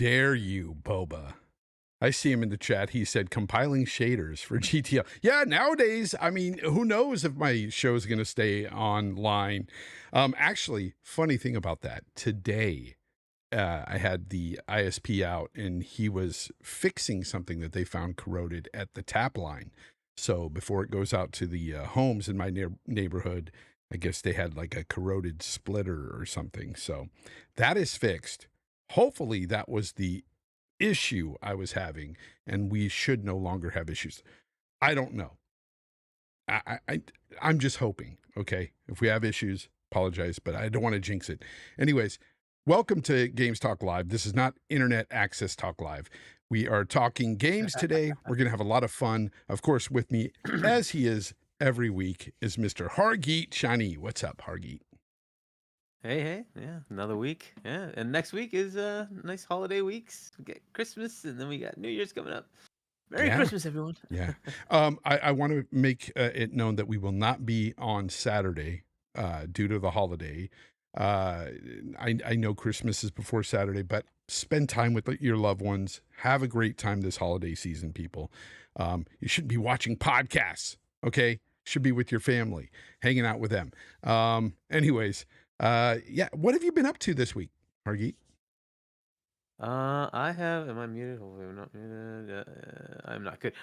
dare you, Boba? I see him in the chat. He said compiling shaders for GTL. Yeah, nowadays, I mean, who knows if my show is going to stay online. Actually, funny thing about that, today I had the ISP out and he was fixing something that they found corroded at the tap line. So before it goes out to the homes in my neighborhood, I guess they had like a corroded splitter or something. So that is fixed. Hopefully that was the issue I was having and we should no longer have issues. I don't know. I'm just hoping. Okay. If we have issues, apologize, but I don't want to jinx it. Anyways, welcome to Games Talk Live. This is not Internet Access Talk Live. We are talking games today. We're going to have a lot of fun. Of course, with me, as he is every week, is Mr. Hargeet Shani. What's up, Hargeet? Hey, yeah, another week. Yeah, and next week is nice holiday weeks. We get Christmas, and then we got New Year's coming up. Merry Christmas, everyone. Yeah. I want to make it known that we will not be on Saturday due to the holiday. I know Christmas is before Saturday, but spend time with your loved ones. Have a great time this holiday season, people. You shouldn't be watching podcasts, okay? Should be with your family, hanging out with them. Anyways, yeah, what have you been up to this week, Hargeet? I have. Am I muted? Hopefully, I'm not muted. I'm not good.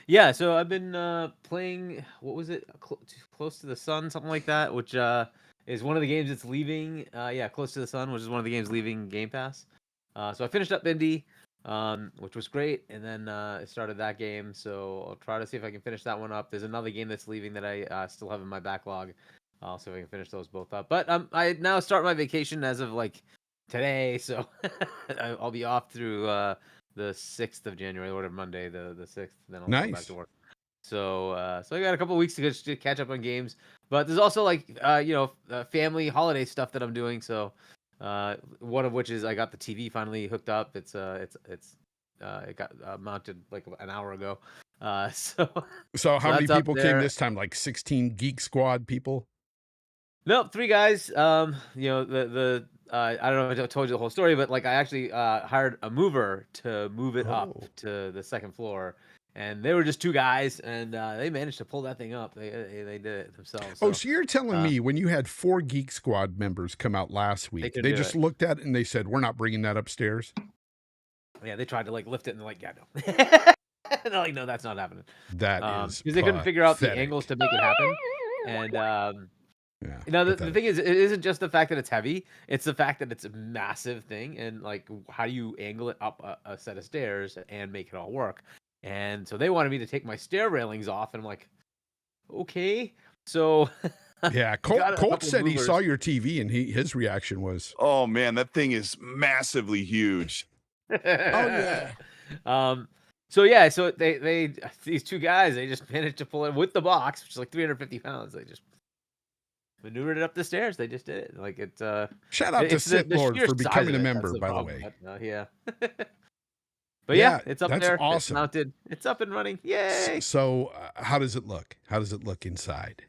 Yeah. So I've been playing. What was it? Close to the Sun, something like that. Which is one of the games that's leaving. Yeah, Close to the Sun, which is one of the games leaving Game Pass. So I finished up Indy, which was great, and then I started that game. So I'll try to see if I can finish that one up. There's another game that's leaving that I still have in my backlog. I'll see if I can finish those both up. But I now start my vacation as of like today, so I'll be off through the 6th of January, or whatever, Monday the 6th. Then I'll go back to work. So so I got a couple of weeks to just catch up on games. But there's also like family holiday stuff that I'm doing. So one of which is I got the TV finally hooked up. It got mounted like an hour ago. So how many people came this time? Like 16 Geek Squad people? Nope, 3 guys. I don't know if I told you the whole story, but like I actually hired a mover to move it up to the second floor, and they were just 2 guys, and they managed to pull that thing up. They did it themselves. So you're telling me when you had 4 Geek Squad members come out last week, they just looked at it and they said, "We're not bringing that upstairs." Yeah, they tried to like lift it and they're like, "Yeah, no." They're like, "No, that's not happening." That is because they couldn't figure out the angles to make it happen, and yeah. The thing is, it isn't just the fact that it's heavy; it's the fact that it's a massive thing, and like, how do you angle it up a set of stairs and make it all work? And so they wanted me to take my stair railings off, and I'm like, okay. So yeah, Colt said he saw your TV, and his reaction was, "Oh man, that thing is massively huge." Oh yeah. So yeah, so they these 2 guys, they just managed to pull it with the box, which is like 350 pounds. They just maneuvered it up the stairs. They just did it. Like it. Shout out to Sith Lord for becoming a member, by the way. But, yeah. But yeah, it's up there. Awesome. It's mounted. It's up and running. Yay! So how does it look? How does it look inside?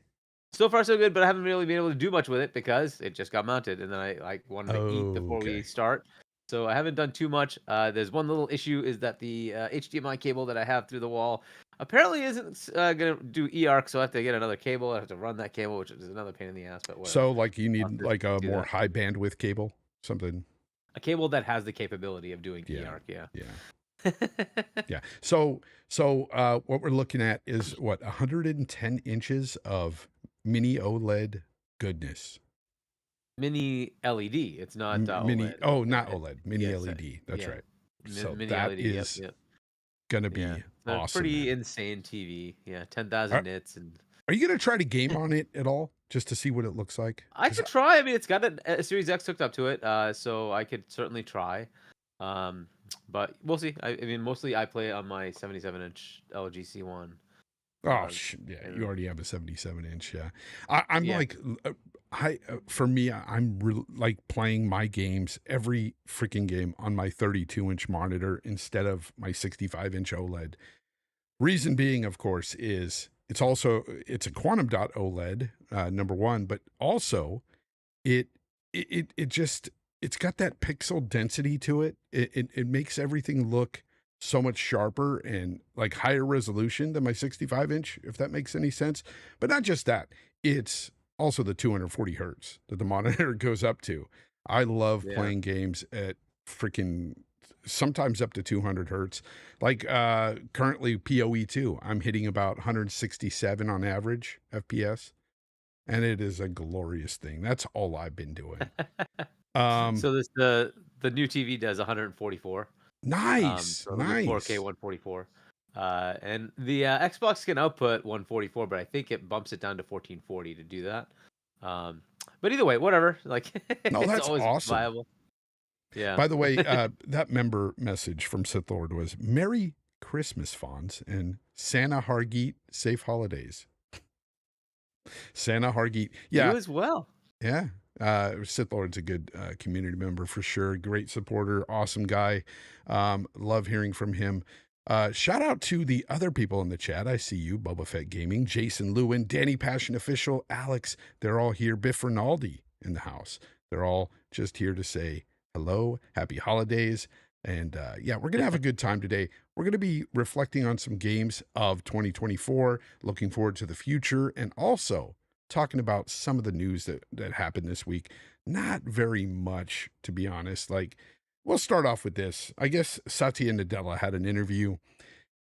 So far, so good. But I haven't really been able to do much with it because it just got mounted, and then I wanted to eat before we start. So I haven't done too much. There's one little issue is that the HDMI cable that I have through the wall apparently isn't going to do eARC, so I have to get another cable. I have to run that cable, which is another pain in the ass. But whatever. So like you need like a more high bandwidth cable, something. A cable that has the capability of doing eARC. Yeah. Yeah. So what we're looking at is what 110 inches of mini OLED goodness. Mini LED. It's not mini. OLED. Oh, not OLED. Mini LED. That's right. So mini that LED, is going to be awesome. Pretty insane TV. Yeah, 10,000 nits. And are you going to try to game on it at all, just to see what it looks like? I could try. I mean, it's got a Series X hooked up to it, so I could certainly try. But we'll see. I mean, mostly I play on my 77-inch LG C1. Oh, yeah, you already have a 77-inch. Yeah, I'm like, for me, I'm like playing my games, every freaking game on my 32-inch monitor instead of my 65-inch OLED. Reason being, of course, is it's a quantum dot OLED, number one, but also it just it's got that pixel density to it. It makes everything look so much sharper and like higher resolution than my 65-inch, if that makes any sense. But not just that, it's also the 240 hertz that the monitor goes up to. I love Yeah. playing games at freaking sometimes up to 200 hertz. Like currently PoE2, I'm hitting about 167 on average FPS, and it is a glorious thing. That's all I've been doing. So the new TV does 144. Nice, So it'll do 4K nice. 144. And the Xbox can output 144, but I think it bumps it down to 1440 to do that. But either way, whatever. Like No, it's that's always awesome. viable. Yeah. By the way, that member message from Sith Lord was Merry Christmas, Fonz, and Santa Hargeet, safe holidays. Santa Hargeet. Yeah. You as well. Yeah. Sith Lord's a good community member for sure. Great supporter, awesome guy. Love hearing from him. Shout out to the other people in the chat. I see you, Boba Fett Gaming, Jason Lewin, Danny Passion Official, Alex. They're all here. Biff Rinaldi in the house. They're all just here to say hello, happy holidays. And yeah, we're going to have a good time today. We're going to be reflecting on some games of 2024, looking forward to the future, and also talking about some of the news that happened this week. Not very much, to be honest. Like, we'll start off with this. I guess Satya Nadella had an interview,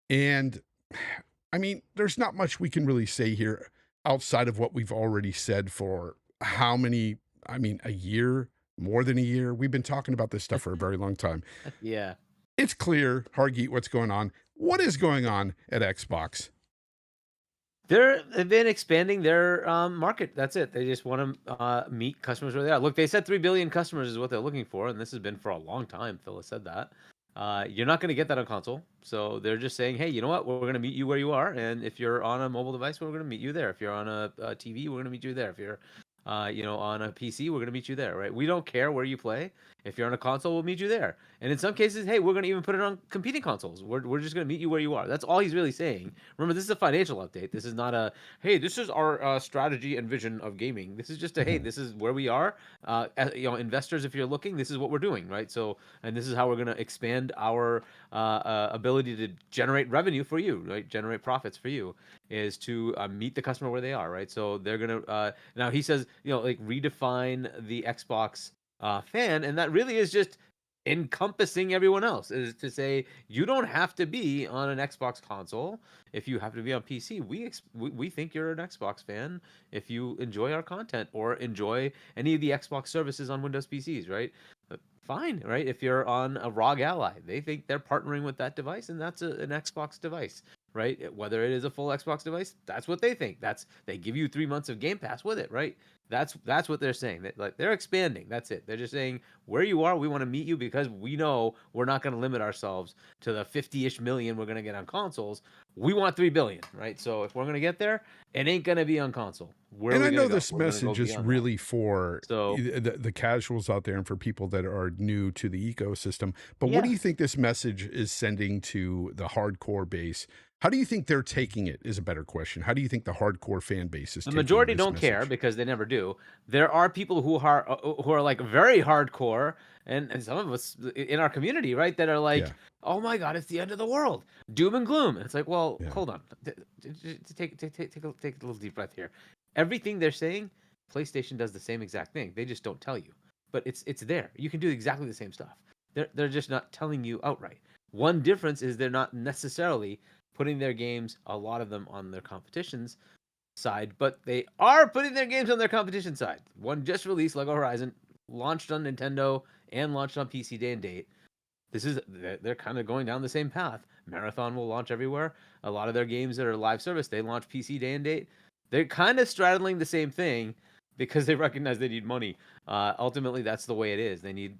and I mean, there's not much we can really say here outside of what we've already said for how many, I mean, a year, more than a year. We've been talking about this stuff for a very long time. Yeah. It's clear, Hargeet, what's going on. What is going on at Xbox? They've been expanding their market. That's it. They just want to meet customers where they are. Look, they said 3 billion customers is what they're looking for, and this has been for a long time. Phil has said that. You're not going to get that on console. So they're just saying, hey, you know what? We're going to meet you where you are. And if you're on a mobile device, we're going to meet you there. If you're on a TV, we're going to meet you there. If you're on a PC, we're going to meet you there, right? We don't care where you play. If you're on a console, we'll meet you there. And in some cases, hey, we're going to even put it on competing consoles. We're just going to meet you where you are. That's all he's really saying. Remember, this is a financial update. This is not a, hey, this is our strategy and vision of gaming. This is just a, hey, this is where we are. Investors, if you're looking, this is what we're doing, right? So, and this is how we're going to expand our ability to generate revenue for you, right? Generate profits for you, is to meet the customer where they are, right? So they're going to, now he says, like redefine the Xbox fan, and that really is just encompassing everyone else, is to say you don't have to be on an Xbox console if you have to be on PC. We think you're an Xbox fan if you enjoy our content or enjoy any of the Xbox services on Windows PCs, right? Fine, right? If you're on a ROG Ally, they think they're partnering with that device, and that's an Xbox device, right? Whether it is a full Xbox device, that's what they think. They give you 3 months of Game Pass with it, right? That's what they're saying. Like, they're expanding. That's it. They're just saying where you are, we want to meet you because we know we're not going to limit ourselves to the 50-ish million we're going to get on consoles. We want 3 billion, right? So if we're going to get there, it ain't going to be on console. And I know this message is really for the casuals out there and for people that are new to the ecosystem. But what do you think this message is sending to the hardcore base? How do you think they're taking it is a better question. How do you think the hardcore fan base is taking it? The majority don't care because they never do. There are people who are like very hardcore, and some of us in our community, right, that are like, oh my God, it's the end of the world. Doom and gloom. And it's like, well, hold on. Take a little deep breath here. Everything they're saying, PlayStation does the same exact thing. They just don't tell you. But it's there. You can do exactly the same stuff. They're just not telling you outright. One difference is they're not necessarily putting their games, a lot of them, on their competition's side, but they are putting their games on their competition side. One just released, Lego Horizon, launched on Nintendo and launched on PC day and date. They're kind of going down the same path. Marathon will launch everywhere. A lot of their games that are live service, they launch PC day and date. They're kind of straddling the same thing because they recognize they need money. Ultimately, that's the way it is. They need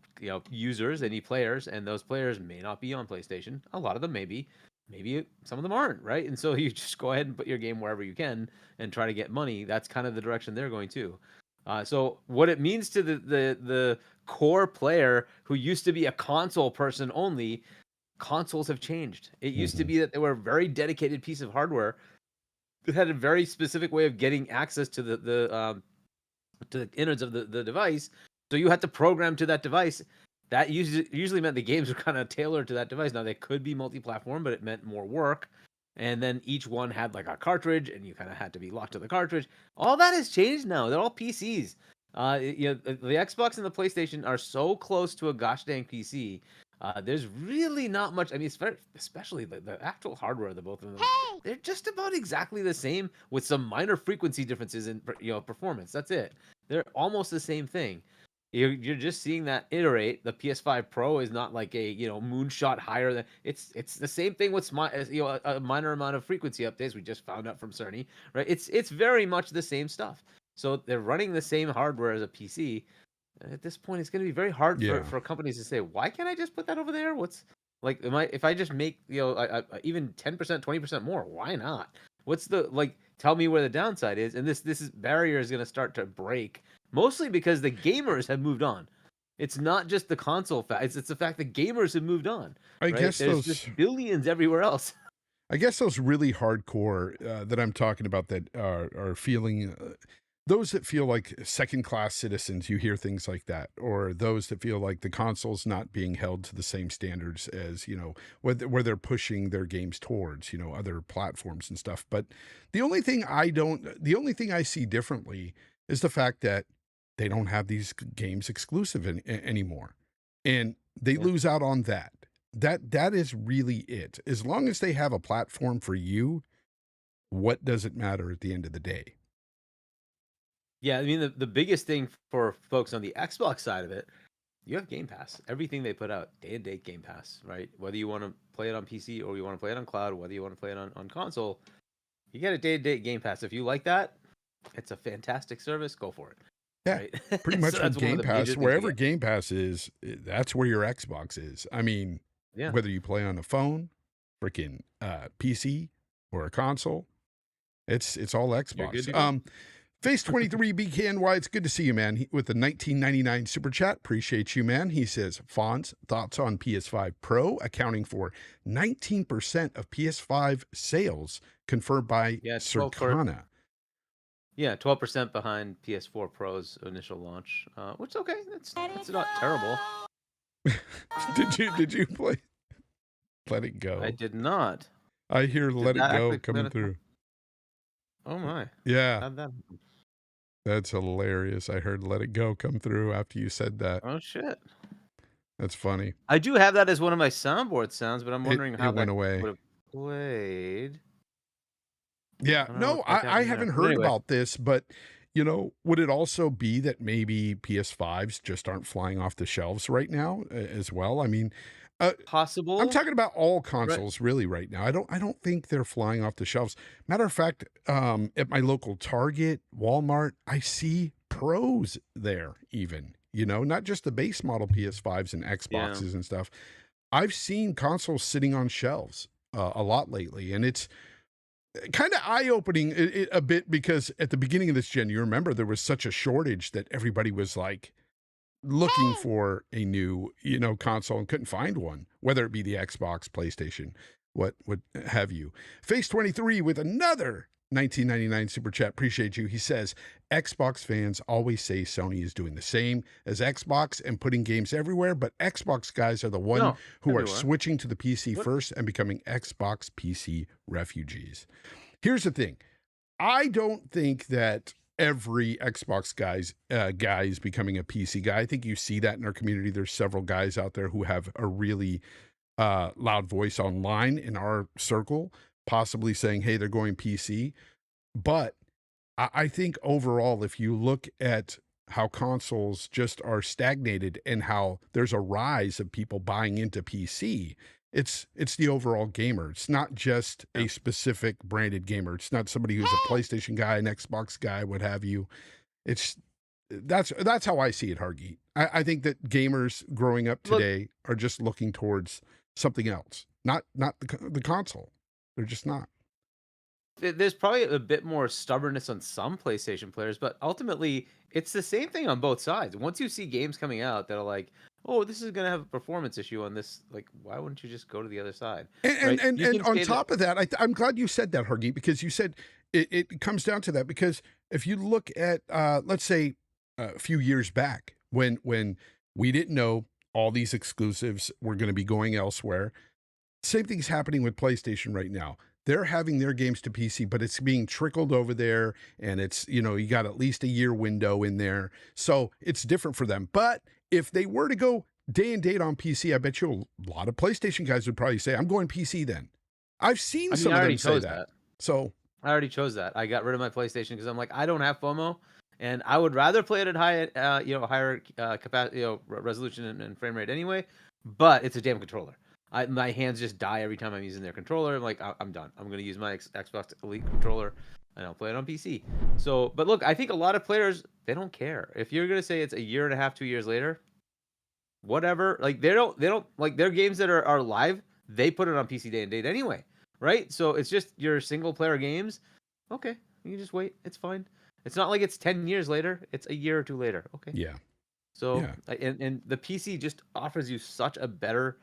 users, they need players, and those players may not be on PlayStation. A lot of them may be. Maybe some of them aren't, right? And so you just go ahead and put your game wherever you can and try to get money. That's kind of the direction they're going to. So what it means to the core player who used to be a console person only, consoles have changed. It used to be that they were a very dedicated piece of hardware that had a very specific way of getting access to the innards of the device. So you had to program to that device. That usually meant the games were kind of tailored to that device. Now they could be multi-platform, but it meant more work. And then each one had like a cartridge, and you kind of had to be locked to the cartridge. All that has changed now. They're all PCs. The Xbox and the PlayStation are so close to a gosh dang PC. There's really not much. I mean, especially the actual hardware of the both of them. They're just about exactly the same, with some minor frequency differences in performance. That's it. They're almost the same thing. You're just seeing that iterate. The PS5 Pro is not like a moonshot higher than it's the same thing with a minor amount of frequency updates. We just found out from Cerny, right? It's very much the same stuff. So they're running the same hardware as a PC. At this point, it's going to be very hard for companies to say, why can't I just put that over there? What's like, if I just make even 10%, 20% more, why not? What's the tell me where the downside is? And this barrier is going to start to break, mostly because the gamers have moved on. It's not just the console fact; it's the fact that gamers have moved on. I guess there's just billions everywhere else. I guess those really hardcore that I'm talking about that are feeling. Those that feel like second-class citizens, you hear things like that, or those that feel like the console's not being held to the same standards as, where they're pushing their games towards, other platforms and stuff. But the only thing I see differently is the fact that they don't have these games exclusive anymore, and they lose out on that. That is really it. As long as they have a platform for you, what does it matter at the end of the day? Yeah, I mean the biggest thing for folks on the Xbox side of it, you have Game Pass. Everything they put out, day-to-day Game Pass, right? Whether you want to play it on PC or you want to play it on cloud, whether you want to play it on console, you get a day-to-day Game Pass. If you like that, it's a fantastic service. Go for it. Yeah, right? pretty much So with that's one of Game the Pass, major things you wherever get. Game Pass is, that's where your Xbox is. I mean, Yeah. whether you play on a phone, freaking PC, or a console, it's all You're good Xbox. to go. Face 23 BKNY, it's good to see you, man. With the 1999 super chat, appreciate you, man. He says, Fonz, thoughts on PS5 Pro accounting for 19% of PS5 sales confirmed by Yeah, 12%. Yeah, 12% behind PS4 Pro's initial launch, which okay, that's not terrible. Did you play Let It Go? I did not. I hear Let It that Go actually come coming out? through. Oh my. Yeah, How'd that happen? that's hilarious. I heard Let It Go come through after you said that. Oh shit. That's funny. I do have that as one of my soundboard sounds, but I'm wondering how it went that away. would have played. Yeah, I don't know no, what the heck I happened haven't there. But heard anyway. about this, but would it also be that maybe PS5s just aren't flying off the shelves right now as well? I mean, Possible. I'm talking about all consoles really right now. I don't think they're flying off the shelves. Matter of fact, at my local Target, Walmart, I see Pros there even, not just the base model PS5s and Xboxes and stuff. I've seen consoles sitting on shelves a lot lately, and it's kind of eye-opening a bit, because at the beginning of this gen, you remember there was such a shortage that everybody was like looking for a new, console and couldn't find one, whether it be the Xbox, PlayStation, what have you. Face 23 with another 1999 super chat. Appreciate you. He says, Xbox fans always say Sony is doing the same as Xbox and putting games everywhere, but Xbox guys are the one who are switching to the PC first and becoming Xbox PC refugees. Here's the thing. I don't think that every Xbox guy is becoming a PC guy. I think you see that in our community. There's several guys out there who have a really loud voice online in our circle, possibly saying, hey, they're going PC. But I think overall, if you look at how consoles just are stagnated and how there's a rise of people buying into PC, it's the overall gamer. It's not just a specific branded gamer. It's not somebody who's a PlayStation guy, an Xbox guy, what have you. That's how I see it, Hargeet. I think that gamers growing up today are just looking towards something else, not the console. They're just not. There's probably a bit more stubbornness on some PlayStation players, but ultimately it's the same thing on both sides. Once you see games coming out that are like, oh, this is going to have a performance issue on this, like, why wouldn't you just go to the other side? And on top of that, I'm glad you said that, Hargeet, because you said it comes down to that. Because if you look at, let's say, a few years back, when we didn't know all these exclusives were going to be going elsewhere. Same thing's happening with PlayStation right now. They're having their games to PC, but it's being trickled over there, and it's, you know, you got at least a year window in there. So it's different for them. But if they were to go day and date on PC, I bet you a lot of PlayStation guys would probably say, I'm going PC then. I've seen some of them say that. So I already chose that. I got rid of my PlayStation because I'm like, I don't have FOMO, and I would rather play it at higher capacity, resolution and frame rate anyway. But it's a damn controller. My hands just die every time I'm using their controller. I'm like, I'm done. I'm going to use my Xbox Elite controller, and I'll play it on PC. So, but look, I think a lot of players, they don't care. If you're going to say it's a year and a half, 2 years later, whatever. Like they don't like their games that are live. They put it on PC day and date anyway, right? So it's just your single player games. Okay, you can just wait. It's fine. It's not like it's 10 years later. It's a year or two later. Okay. yeah. So Yeah. and the PC just offers you such a better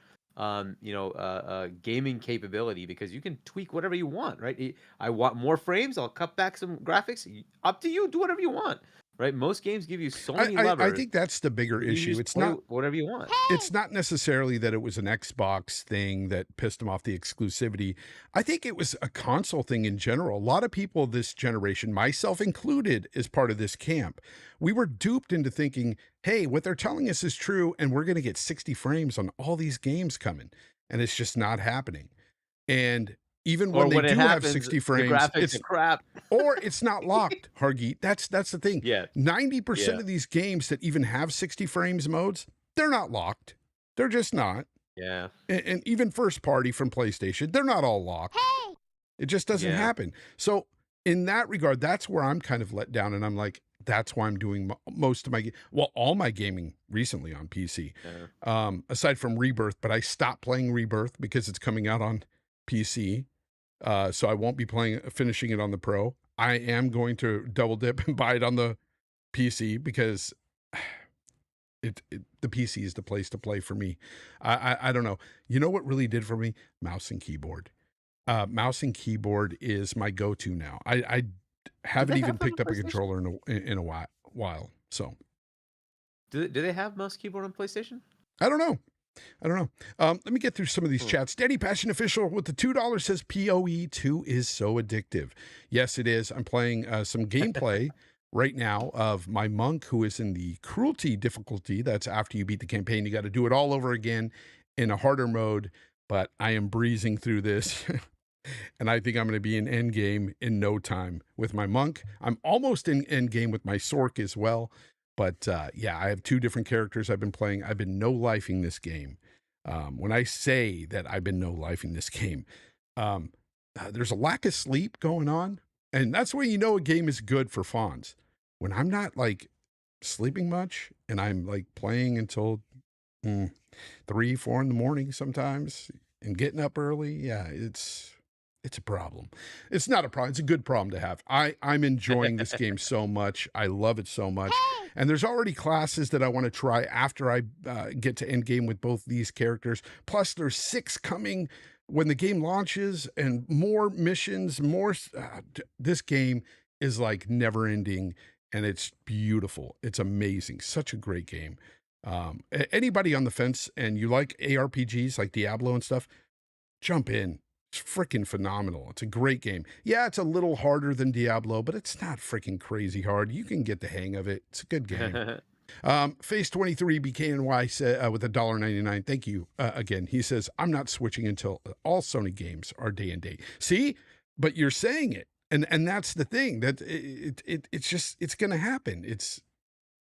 gaming capability because you can tweak whatever you want, right? I want more frames, I'll cut back some graphics. Up to you, do whatever you want, right? Most games give you so many levers. I think that's the bigger issue. It's not whatever you want. It's not necessarily that it was an Xbox thing that pissed them off, the exclusivity. I think it was a console thing in general. A lot of people this generation, myself included, is part of this camp. We were duped into thinking, hey, what they're telling us is true, and we're going to get 60 frames on all these games coming. And it's just not happening. And even when they do have 60 frames, it's crap. Or it's not locked, Hargeet. That's the thing. Yeah. 90% of these games that even have 60 frames modes, they're not locked. They're just not. Yeah. And even first party from PlayStation, they're not all locked. Hey! It just doesn't happen. So in that regard, that's where I'm kind of let down. And I'm like, that's why I'm doing most of my, all my gaming recently on PC, aside from Rebirth, but I stopped playing Rebirth because it's coming out on PC. So I won't be finishing it on the Pro. I am going to double dip and buy it on the PC because the PC is the place to play for me. I don't know. You know what really did for me? Mouse and keyboard. Mouse and keyboard is my go-to now. I haven't even picked up a controller in a while. So, do they have mouse keyboard on PlayStation? I don't know. Let me get through some of these chats. Steady Passion Official with the $2 says PoE 2 is so addictive. Yes, it is. I'm playing some gameplay right now of my monk who is in the cruelty difficulty. That's after you beat the campaign. You got to do it all over again in a harder mode. But I am breezing through this. And I think I'm going to be in end game in no time with my monk. I'm almost in end game with my Sork as well. But yeah, I have two different characters I've been playing. I've been no-lifing this game. When I say that I've been no-lifing this game, there's a lack of sleep going on. And that's when you know a game is good for Fawns. When I'm not like sleeping much and I'm like playing until 3, 4 in the morning sometimes and getting up early, yeah, it's a problem. It's not a problem. It's a good problem to have. I'm enjoying this game so much. I love it so much. And there's already classes that I want to try after I get to end game with both these characters. Plus, there's 6 coming when the game launches and more missions, more. This game is like never ending and it's beautiful. It's amazing. Such a great game. Anybody on the fence and you like ARPGs like Diablo and stuff, jump in. It's freaking phenomenal. It's a great game. Yeah, it's a little harder than Diablo, but it's not freaking crazy hard. You can get the hang of it. It's a good game. Phase 23 BKNY said with $1.99. Thank you again. He says, I'm not switching until all Sony games are day and date. See, but you're saying it. And that's the thing that it's going to happen.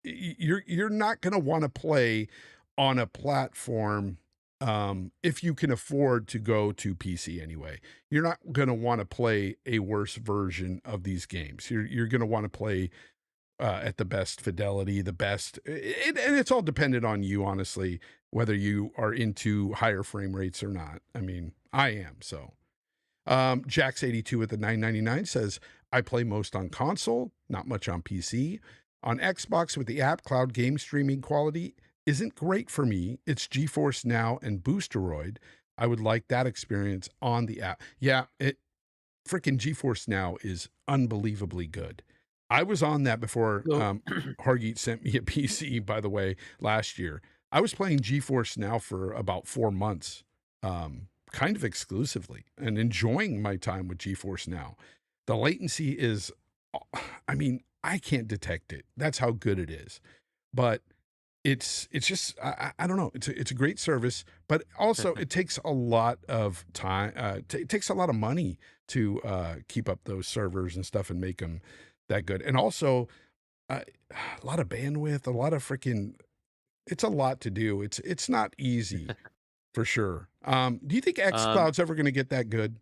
You're not going to want to play on a platform if you can afford to go to PC anyway. You're not going to want to play a worse version of these games. You're going to want to play at the best fidelity, the best, and it's all dependent on you, honestly, whether you are into higher frame rates or not. I mean, I am. So Jax82 with the $9.99 says, I play most on console, not much on PC. On Xbox with the app, cloud game streaming quality isn't great for me. It's GeForce Now and Boosteroid. I would like that experience on the app. Yeah, freaking GeForce Now is unbelievably good. I was on that before So, Hargeet sent me a PC, by the way, last year. I was playing GeForce Now for about 4 months, kind of exclusively, and enjoying my time with GeForce Now. The latency is, I mean, I can't detect it. That's how good it is. But it's just I don't know. It's a great service, but also it takes a lot of time. It takes a lot of money to keep up those servers and stuff and make them that good. And also a lot of bandwidth, a lot of freaking. It's a lot to do. It's not easy for sure. Do you think um, xCloud's ever going to get that good?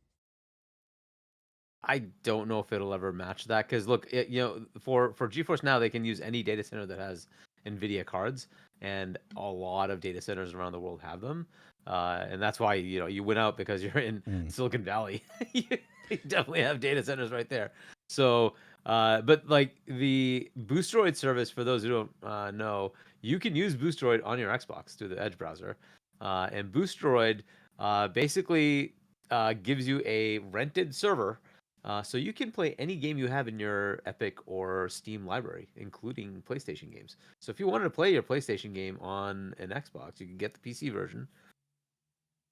I don't know if it'll ever match that because look, for GeForce Now, they can use any data center that has NVIDIA cards, and a lot of data centers around the world have them. And that's why you went out because you're in Mm. Silicon Valley. you definitely have data centers right there. So, but like the Boostroid service, for those who don't know, you can use Boostroid on your Xbox through the Edge browser, and Boostroid basically gives you a rented server. So you can play any game you have in your Epic or Steam library, including PlayStation games. So if you wanted to play your PlayStation game on an Xbox, you can get the PC version,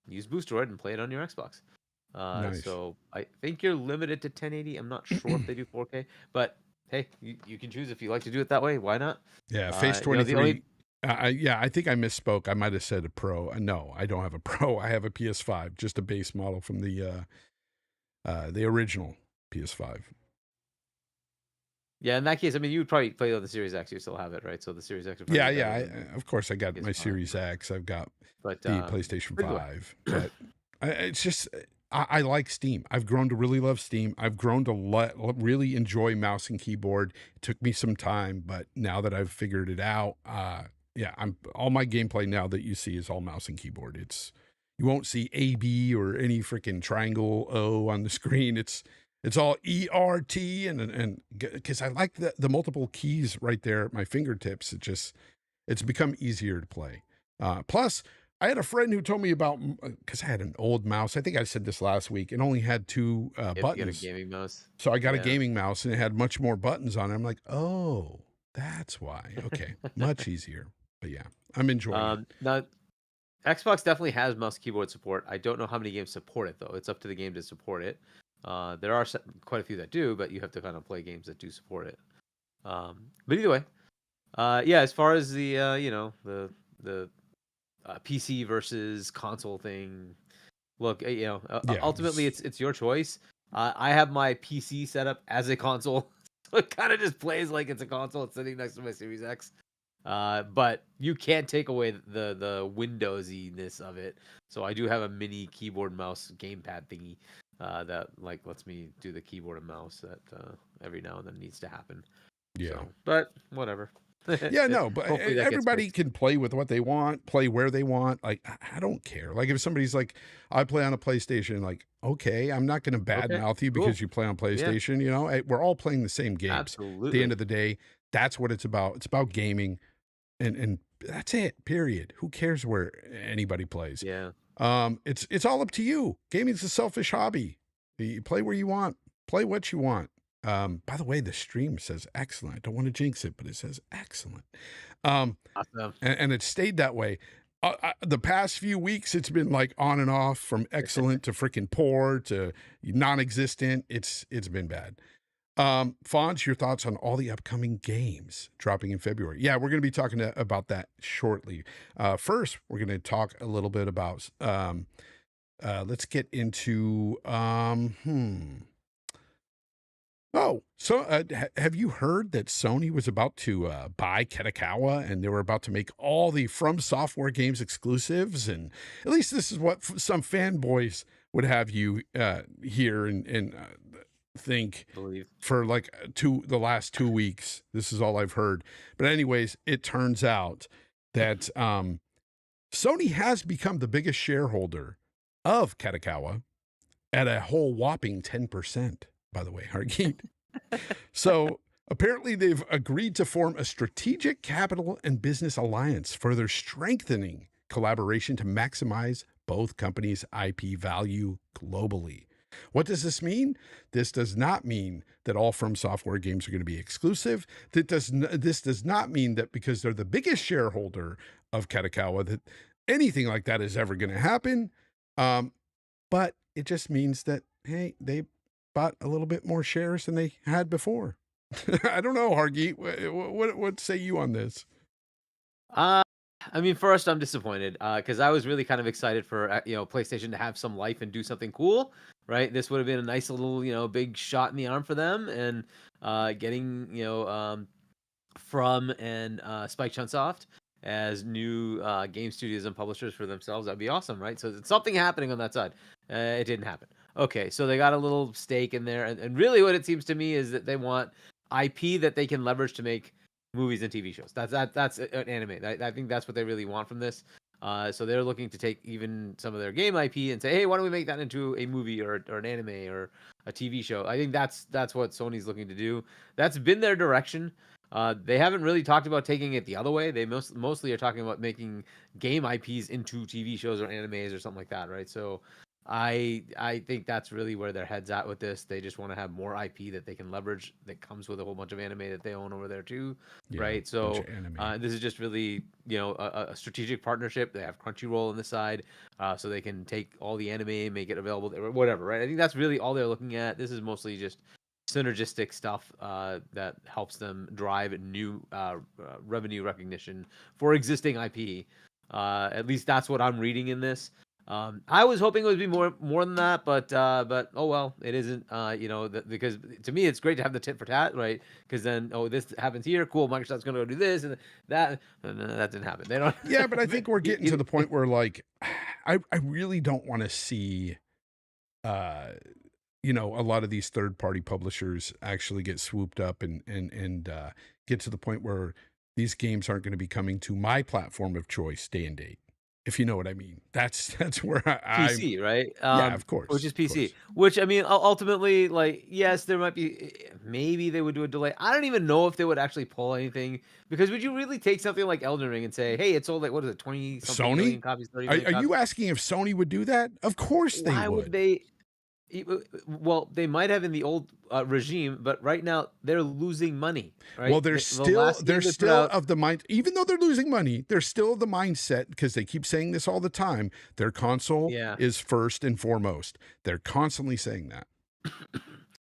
use Boostroid, and play it on your Xbox. Nice. So I think you're limited to 1080. I'm not sure if they do 4K, but hey, you can choose if you like to do it that way. Why not? Yeah, Face The 23. only Yeah, I think I misspoke. I might have said a Pro. No, I don't have a Pro. I have a PS5, just a base model from the original PS5. yeah, in that case, I mean, you would probably play on the Series X. You still have it, right? So the Series X would probably Yeah, be yeah. better than Of course, I got my PS5. Series X. I've got But the PlayStation anyway. 5. But it's just, I like Steam. I've grown to really love Steam. I've grown to really enjoy mouse and keyboard. It took me some time, but now that I've figured it out, yeah, all my gameplay now that you see is all mouse and keyboard. You won't see AB or any freaking triangle O on the screen. It's all ERT and because I like the multiple keys right there at my fingertips. It's become easier to play. Plus, I had a friend who told me about, because I had an old mouse. I think I said this last week. It only had two If you get a buttons. gaming mouse. So I got a Yeah. gaming mouse and it had much more buttons on it. I'm like, oh, that's why. Okay, much easier. But yeah, I'm enjoying it. Now, Xbox definitely has mouse keyboard support. I don't know how many games support it though. It's up to the game to support it. There are quite a few that do, but you have to kind of play games that do support it. But either way, yeah. As far as the the PC versus console thing, look, Yeah, ultimately it's your choice. I have my PC set up as a console, so it kind of just plays like it's a console. It's sitting next to my Series X. But you can't take away the Windowsiness of it. So I do have a mini keyboard mouse gamepad thingy that like lets me do the keyboard and mouse that every now and then needs to happen. yeah. So, but whatever. Yeah, no, but Hopefully that gets everybody fixed. can play with what they want, play where they want. Like, I don't care. Like, if somebody's like, I play on a PlayStation, like, okay, I'm not going to Okay, badmouth you cool. because you play on PlayStation. You know, we're all playing the same games. At Absolutely. the end of the day, that's what it's about. It's about gaming, and that's it. Period. Who cares where anybody plays? Yeah. It's all up to you. Gaming's a selfish hobby. You play where you want, play what you want. By the way, the stream says excellent. I don't want to jinx it, but it says excellent. Awesome. And it stayed that way. The past few weeks, it's been like on and off from excellent to freaking poor to non-existent. It's been bad. Fonz, your thoughts on all the upcoming games dropping in February? Yeah, we're going to be talking about that shortly. First, we're going to talk a little bit about, let's get into, Oh, so have you heard that Sony was about to buy Kadokawa and they were about to make all the From Software games exclusives? And at least this is what some fanboys would have you hear and think Believe. for like the last 2 weeks. This is all I've heard. But anyways, it turns out that Sony has become the biggest shareholder of Kadokawa at a whole whopping 10%. By the way, Hargeet. So apparently they've agreed to form a strategic capital and business alliance, further strengthening collaboration to maximize both companies' IP value globally. What does this mean? This does not mean that all From Software games are going to be exclusive. This does not mean that because they're the biggest shareholder of Kadokawa that anything like that is ever going to happen. But it just means that, hey, they bought a little bit more shares than they had before. I don't know, Hargeet. What say you on this? I mean, first, I'm disappointed because I was really kind of excited for PlayStation to have some life and do something cool, right? This would have been a nice little big shot in the arm for them, and getting From and Spike Chunsoft as new game studios and publishers for themselves, that'd be awesome, right? So it's something happening on that side. It didn't happen. Okay, so they got a little stake in there, and really what it seems to me is that they want IP that they can leverage to make movies and TV shows. That's an anime. I think that's what they really want from this. So they're looking to take even some of their game IP and say, hey, why don't we make that into a movie or an anime or a TV show? I think that's what Sony's looking to do. That's been their direction. They haven't really talked about taking it the other way. They mostly are talking about making game IPs into TV shows or animes or something like that, right? So I think that's really where their head's at with this. They just want to have more IP that they can leverage that comes with a whole bunch of anime that they own over there too, right? So this is just really a strategic partnership. They have Crunchyroll on the side, so they can take all the anime and make it available or whatever, right? I think that's really all they're looking at. This is mostly just synergistic stuff that helps them drive new revenue recognition for existing IP. At least that's what I'm reading in this. I was hoping it would be more than that, but oh well, it isn't. Because to me it's great to have the tit for tat, right? Because then this happens here, cool. Microsoft's going to go do this and that. And that didn't happen. They don't. Yeah, but I think we're getting to the point where like, I really don't want to see, a lot of these third-party publishers actually get swooped up and get to the point where these games aren't going to be coming to my platform of choice day and date. If you know what I mean, that's where PC, right? Yeah, of course, which is PC. Which I mean, ultimately, like, yes, there might be, maybe they would do a delay. I don't even know if they would actually pull anything, because would you really take something like Elden Ring and say, hey, it sold like, what is it, 20 something million copies, 30 million Are you asking if Sony would do that? Of course they would. Why would they? Well, they might have in the old regime, but right now they're losing money. Right? Well, they're still of the mind. Even though they're losing money, they're still of the mindset, because they keep saying this all the time. Their console is first and foremost. They're constantly saying that.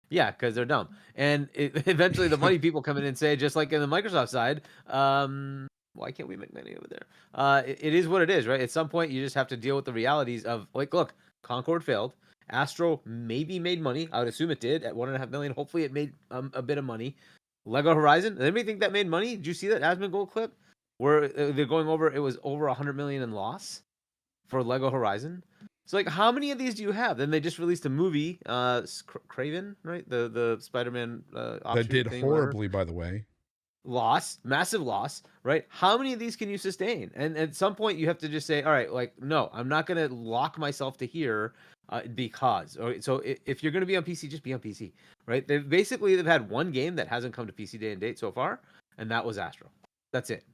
Yeah, because they're dumb, and eventually the money people come in and say, just like in the Microsoft side, why can't we make money over there? It is what it is, right? At some point, you just have to deal with the realities of, like, look, Concord failed. Astro maybe made money. I would assume it did at 1.5 million. Hopefully it made a bit of money. Lego Horizon, did anybody think that made money? Did you see that Asmongold clip where they're going over, it was over 100 million in loss for Lego Horizon? So, like, how many of these do you have? Then they just released a movie, Craven, right? The Spider-Man that did horribly, by the way. Loss, massive loss, right? How many of these can you sustain? And at some point you have to just say, all right, like, no, I'm not going to lock myself to here because. So if you're going to be on PC, just be on PC, right? They've had one game that hasn't come to PC day and date so far, and that was Astro. That's it.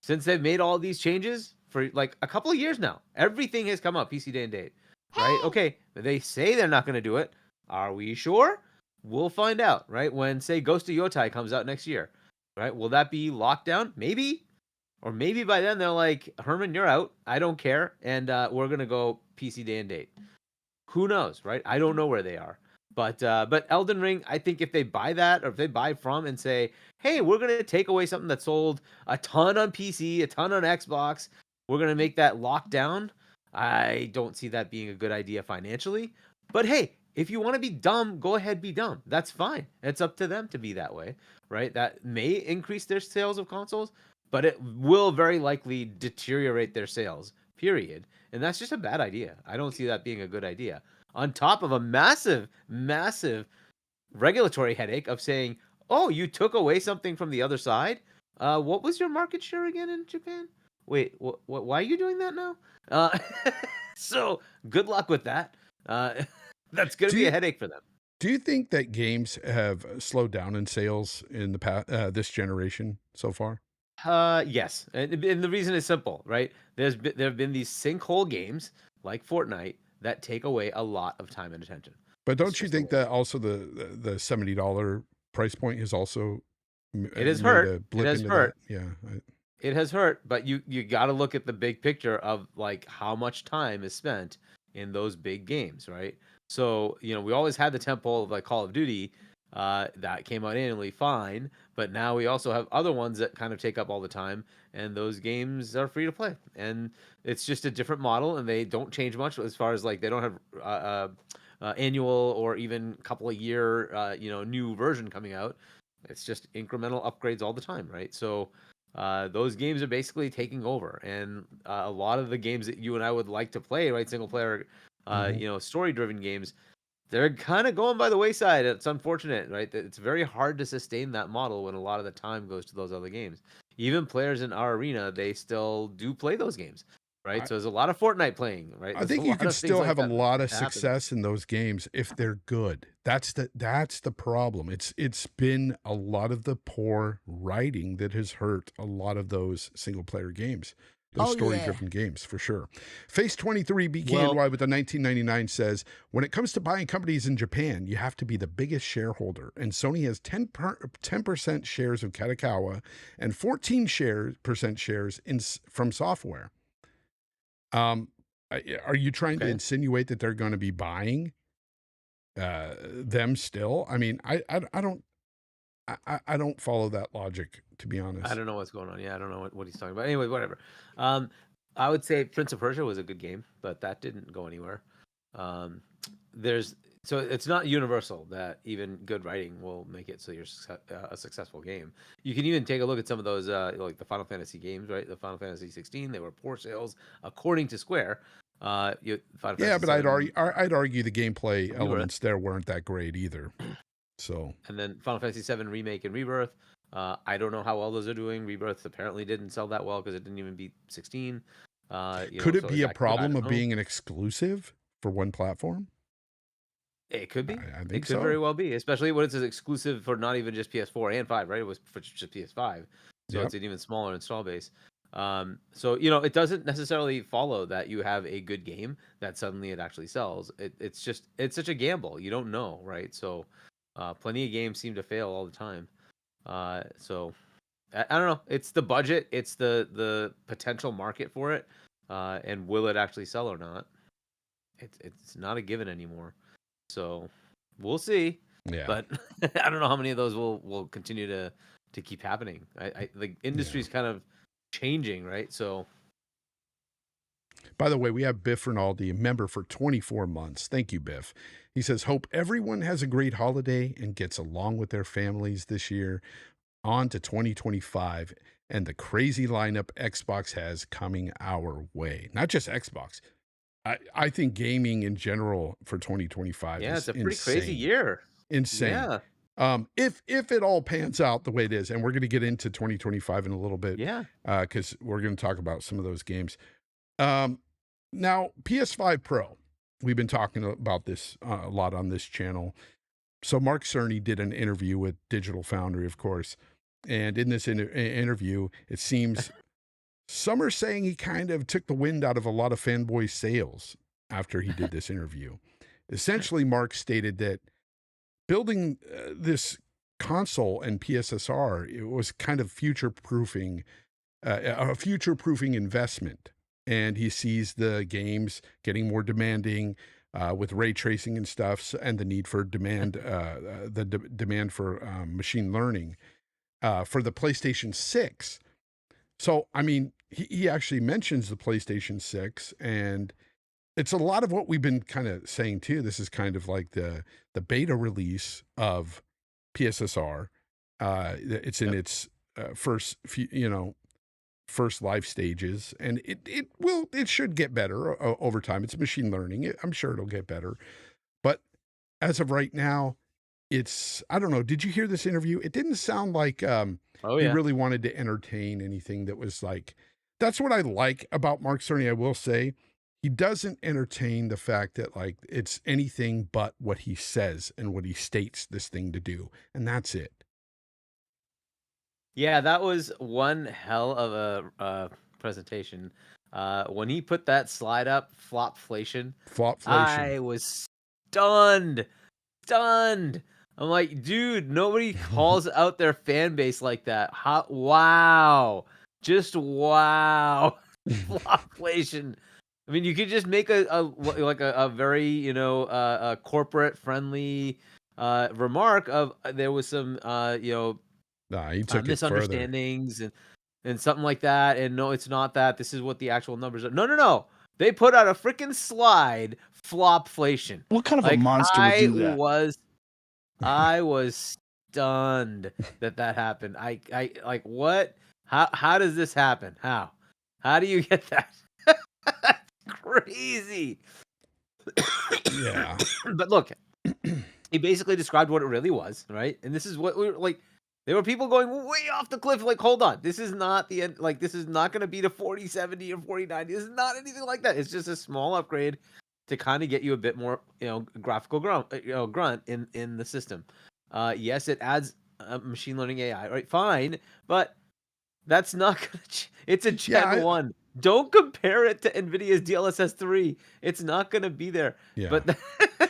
Since they've made all these changes for like a couple of years now, everything has come up PC day and date, right? Okay, they say they're not going to do it. Are we sure? We'll find out, right? When, say, Ghost of Yotai comes out next year. Right? Will that be lockdown? Maybe. Or maybe by then they're like, Herman, you're out. I don't care. And we're going to go PC day and date. Who knows, right? I don't know where they are. But Elden Ring, I think if they buy that, or if they buy From and say, hey, we're going to take away something that sold a ton on PC, a ton on Xbox, we're going to make that lockdown, I don't see that being a good idea financially. But hey, if you want to be dumb, go ahead, be dumb. That's fine. It's up to them to be that way, right? That may increase their sales of consoles, but it will very likely deteriorate their sales, period. And that's just a bad idea. I don't see that being a good idea. On top of a massive, massive regulatory headache of saying, oh, you took away something from the other side? What was your market share again in Japan? Wait, why are you doing that now? So good luck with that. That's going to be a headache for them. Do you think that games have slowed down in sales in the past, this generation so far? Yes, and the reason is simple, right? There have been these sinkhole games like Fortnite that take away a lot of time and attention. But It's don't you just the think way it that also the $70 price point has also It has made a hurt. It blip has into hurt. that? Yeah. It has hurt, but you got to look at the big picture of like how much time is spent in those big games, right? So, we always had the tempo of like Call of Duty that came out annually fine, but now we also have other ones that kind of take up all the time, and those games are free to play. And it's just a different model, and they don't change much as far as like they don't have annual or even couple of year new version coming out. It's just incremental upgrades all the time, right? So those games are basically taking over, and a lot of the games that you and I would like to play, right, single player, story driven games, they're kind of going by the wayside. It's unfortunate, right? That it's very hard to sustain that model when a lot of the time goes to those other games. Even players in our arena, they still do play those games, right? I, So there's a lot of Fortnite playing, right? I There's a think you lot could of things still like have a that lot of that happen. success in those games if they're good. That's the problem. It's been a lot of the poor writing that has hurt a lot of those single player games. Those story-driven games, for sure. Face23 BKNY with a 1999 says, when it comes to buying companies in Japan, you have to be the biggest shareholder. And Sony has 10% shares of Kadokawa and 14% shares from software. Are you trying to insinuate that they're going to be buying them still? I mean, I don't follow that logic, to be honest. I don't know what's going on. Yeah, I don't know what he's talking about. Anyway, whatever. I would say Prince of Persia was a good game, but that didn't go anywhere. So it's not universal that even good writing will make it so you're a successful game. You can even take a look at some of those like the Final Fantasy games, right? The Final Fantasy 16, they were poor sales according to Square. But I'd argue the gameplay elements there weren't that great either. So, and then Final Fantasy 7 Remake and Rebirth. I don't know how well those are doing. Rebirth apparently didn't sell that well because it didn't even beat 16. Could it be a problem of being an exclusive for one platform? It could be. I think it could very well be, especially when it's an exclusive for not even just PS4 and 5, right? It was for just PS5. So it's an even smaller install base. So it doesn't necessarily follow that you have a good game that suddenly it actually sells. It's such a gamble. You don't know, right? So plenty of games seem to fail all the time. So I don't know. It's the budget. It's the potential market for it, and will it actually sell or not? It's not a given anymore. So we'll see. Yeah. But I don't know how many of those will continue to keep happening. The industry's kind of changing, right? So. By the way, we have Biff Rinaldi, a member for 24 months. Thank you, Biff. He says, hope everyone has a great holiday and gets along with their families this year. On to 2025 and the crazy lineup Xbox has coming our way. Not just Xbox. I think gaming in general for 2025 is it's a pretty insane. crazy year. Insane. Yeah. If it all pans out the way it is, and we're going to get into 2025 in a little bit. Yeah. Because we're going to talk about some of those games. Now, PS5 Pro. We've been talking about this a lot on this channel. So Mark Cerny did an interview with Digital Foundry, of course. And in this interview, it seems some are saying he kind of took the wind out of a lot of fanboy sails after he did this interview. Essentially, Mark stated that building this console and PSSR, it was kind of future-proofing, a future-proofing investment. And he sees the games getting more demanding with ray tracing and stuff, and the need for demand for machine learning for the PlayStation 6. So, I mean, he actually mentions the PlayStation 6, and it's a lot of what we've been kind of saying too. This is kind of like the beta release of PSSR. It's in its first life stages, and it should get better over time. It's machine learning. I'm sure it'll get better, but as of right now, I don't know. Did you hear this interview? It didn't sound like he really wanted to entertain anything that was like. That's what I like about Mark Cerny. I will say he doesn't entertain the fact that like it's anything but what he says and what he states this thing to do, and that's it. Yeah, that was one hell of a presentation. When he put that slide up, flopflation, Flopflation. I was stunned. I'm like, dude, nobody calls out their fan base like that. Wow. Just wow. Flopflation. I mean, you could just make a very, a corporate friendly remark of there was some, Nah, he took it further. misunderstandings and something like that. And no, it's not that. This is what the actual numbers are. No. They put out a freaking slide, flopflation. What kind of a monster would do that? I was stunned that happened. I like, what? How does this happen? How do you get that? Crazy. Yeah. But look, he basically described what it really was, right? And this is what we were like. There were people going way off the cliff. Like, hold on, this is not the end. Like, this is not going to be the 4070 or 4090. This is not anything like that. It's just a small upgrade to kind of get you a bit more, graphical grunt in the system. Yes, it adds machine learning AI, right? Fine, but that's not gonna. It's a Gen 1. Don't compare it to NVIDIA's DLSS 3. It's not going to be there. Yeah. But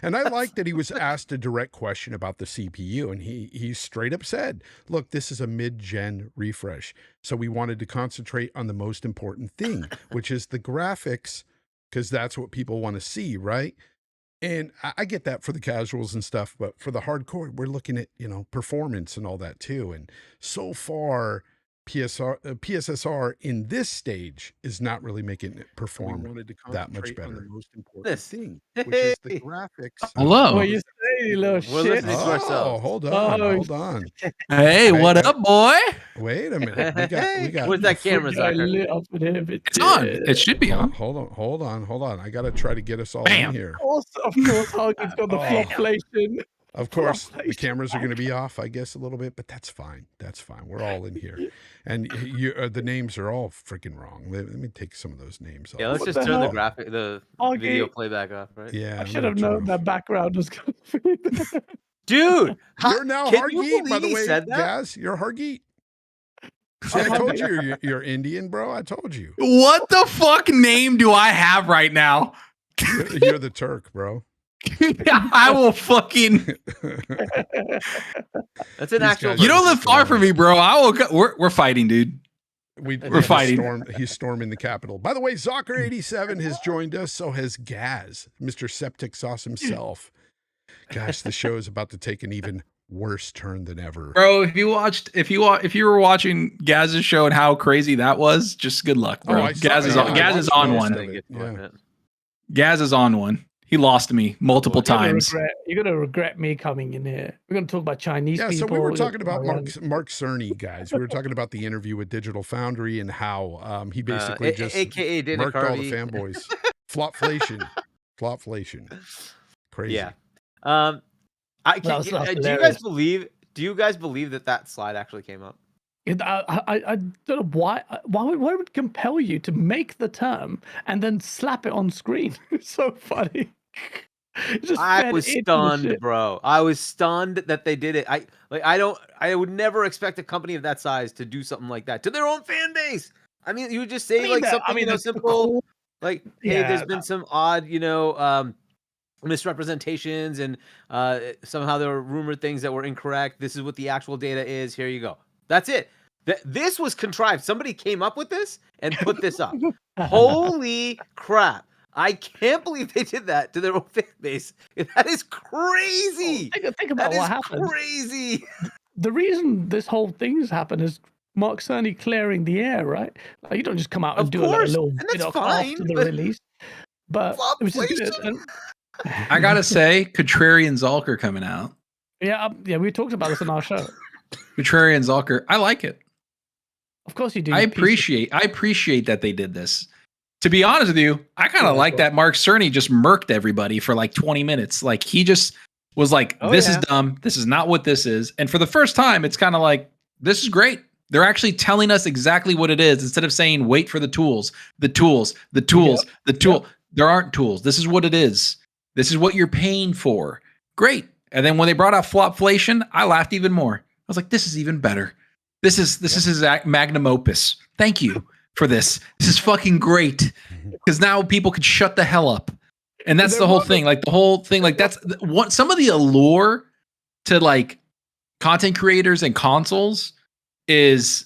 and I like that he was asked a direct question about the CPU, and he straight up said, look, this is a mid-gen refresh. So we wanted to concentrate on the most important thing, which is the graphics, because that's what people want to see, right? And I get that for the casuals and stuff, but for the hardcore, we're looking at, performance and all that too. And so far, PSSR in this stage is not really making it perform that much better. On the most important thing, which is the graphics. Hello. What you say, you little shit? Listening to ourselves. Hold on. Hey, what up, boy? Wait a minute. We got. Where's that camera, Zucker? It's on. It should be on. Hold on. I got to try to get us all Bam. in here. Of course, Huggy's got the flopflation. Of course, the cameras are going to be off, I guess, a little bit, but that's fine. We're all in here. And the names are all freaking wrong. Let me take some of those names off. Yeah, let's just turn the video playback off, right? Yeah. I should have known that background was going to be there. Dude, you're now Hargeet, by the way, Gaz. You're Hargeet. See, I told you you're Indian, bro. I told you. What the fuck name do I have right now? You're the Turk, bro. I will fucking. That's an actual. You don't live far from me, bro. I will. We're fighting, dude. We're fighting. He's storming the Capitol. By the way, Zocker87 has joined us. So has Gaz, Mr. Septic Sauce himself. Gosh, the show is about to take an even worse turn than ever, bro. If you were watching Gaz's show and how crazy that was, just good luck, bro. Gaz is on one. Yeah. Gaz is on one. He lost me multiple times. You're going to regret me coming in here. We're going to talk about Chinese people. So we were talking about Mark Cerny, guys. We were talking about the interview with Digital Foundry and how he basically just AKA murked all the fanboys. Flopflation. Crazy. Yeah. Do you guys believe that slide actually came up? I don't know why would it compel you to make the term and then slap it on screen? It's so funny. I was stunned, bro. I was stunned that they did it. I would never expect a company of that size to do something like that to their own fan base. I mean, you would just say something simple, cool. Like, hey, there's been some odd, misrepresentations, and somehow there were rumored things that were incorrect. This is what the actual data is. Here you go. That's it. This was contrived. Somebody came up with this and put this up. Holy crap. I can't believe they did that to their own fan base. That is crazy. Think about what happened. Crazy. The reason this whole thing's happened is Mark Cerny clearing the air, right? Like, you don't just come out and do a little bit of after the release. But it was just good. I gotta say, Contrarian Zalker coming out. Yeah, we talked about this on our show. Contrarian Zalker, I like it. Of course you do. I appreciate that they did this. To be honest with you, I kind of like that Mark Cerny just murked everybody for like 20 minutes. Like, he just was like, this is dumb. This is not what this is. And for the first time, it's kind of like, this is great. They're actually telling us exactly what it is instead of saying, wait for the tools. There aren't tools. This is what it is. This is what you're paying for. Great. And then when they brought out flopflation, I laughed even more. I was like, this is even better. This is his magnum opus. Thank you. for this. This is fucking great because now people can shut the hell up, and that's the whole thing. Like the whole thing, like that's what some of the allure to like content creators and consoles is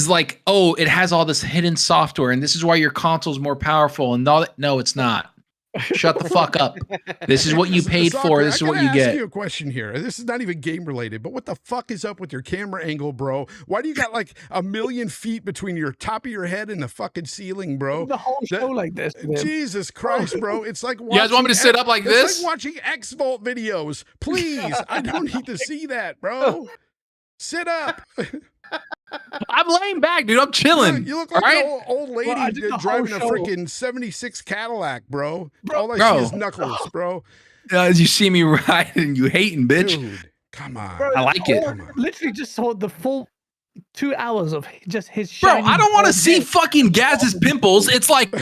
like, oh, it has all this hidden software, and this is why your console's more powerful. And all that. No, it's not. Shut the fuck up. This is what you paid for. This is what you get. I ask you a question here. This is not even game related, but what the fuck is up with your camera angle, bro? Why do you got like 1,000,000 feet between your top of your head and the fucking ceiling, bro? The whole show like this. Jesus Christ, bro. It's like watching, you guys want me to sit up like this? It's like watching X-Volt videos. Please. I don't need to see that, bro. Sit up. I'm laying back, dude. I'm chilling. You look like an old lady driving a freaking 76 Cadillac, bro. All I see is knuckles, bro. You see me riding, you hating, bitch. Dude, come on. Bro, I like it. Literally just saw the full 2 hours of just his Bro, shiny I don't want to bald see head. fucking Gaz's pimples. It's like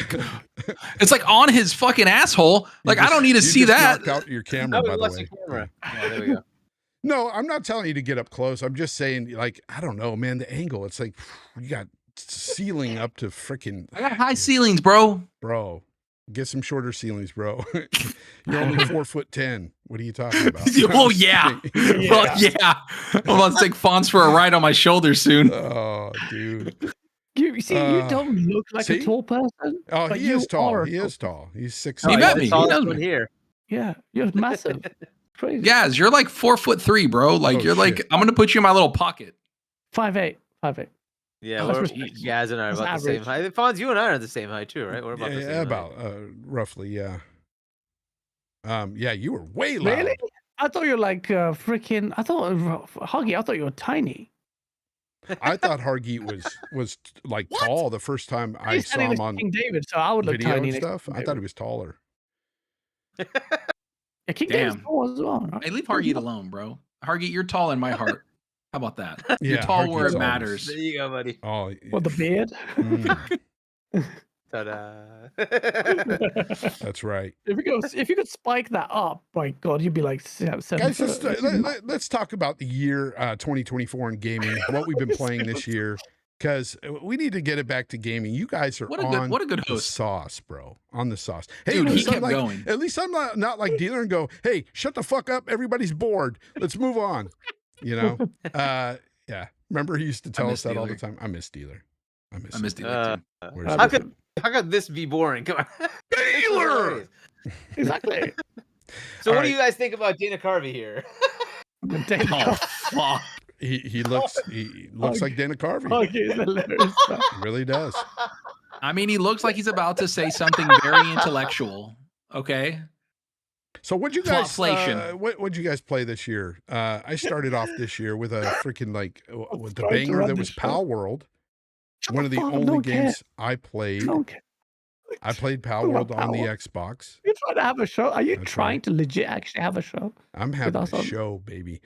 on his fucking asshole. Like I don't need to see that. Knocked out your camera, by the way. Camera. Yeah, there we go. No, I'm not telling you to get up close. I'm just saying, like, I don't know, man, the angle. It's like you got ceiling up to freaking. I got high ceilings, bro. Bro, get some shorter ceilings, bro. You're only 4'10". What are you talking about? Oh yeah. Well, yeah. I'm about to take Fonz for a ride on my shoulder soon. Oh, dude. You see, you don't look like a tall person. Oh, but he is tall. He is tall. He's 6'. He met me. He knows me here. Yeah, you're massive. Crazy. Guys, you're like 4'3", bro. Like you're like, I'm gonna put you in my little pocket. 5'8". Yeah, That's Gaz and I are about the same height. Fonz, you and I are the same height too, right? We're about the same height. About roughly, yeah. Yeah, you were way loud. Really? I thought you were like freaking. Huggy. I thought you were tiny. I thought Hargeet was like tall the first time I saw him on King David, so I would look video tiny and stuff. I thought he was taller. Yeah, King David's tall as well. Right? Hey, leave Hargeet alone, bro. Hargeet, you're tall in my heart. How about that? Yeah, you're tall where Hargeet's it matters. There you go, buddy. Oh, What, the beard? Ta-da. That's right. If you could spike that up, my God, you'd be like 7. Guys, let's talk about the year 2024 in gaming. What we've been playing this year. Because we need to get it back to gaming. You guys are what a good the host. sauce, bro. On the sauce. Hey, dude, he kept going. At least I'm not like Dealer and go, hey, shut the fuck up. Everybody's bored. Let's move on. You know? Yeah. Remember he used to tell us that all the time. I miss Dealer. I miss Dealer too. How could this be boring? Come on. Dealer! Exactly. So what do you guys think about Dana Carvey here? Oh, fuck. He looks like Dana Carvey. He really does. I mean, he looks like he's about to say something very intellectual. Okay. So what'd you guys Flopflation. what'd you guys play this year? I started off this year with a freaking with the banger that was Pal World. One of the only games I played. I played Pal World on the Xbox. You're trying to have a show? Are you trying to legit actually have a show? I'm having a show, baby.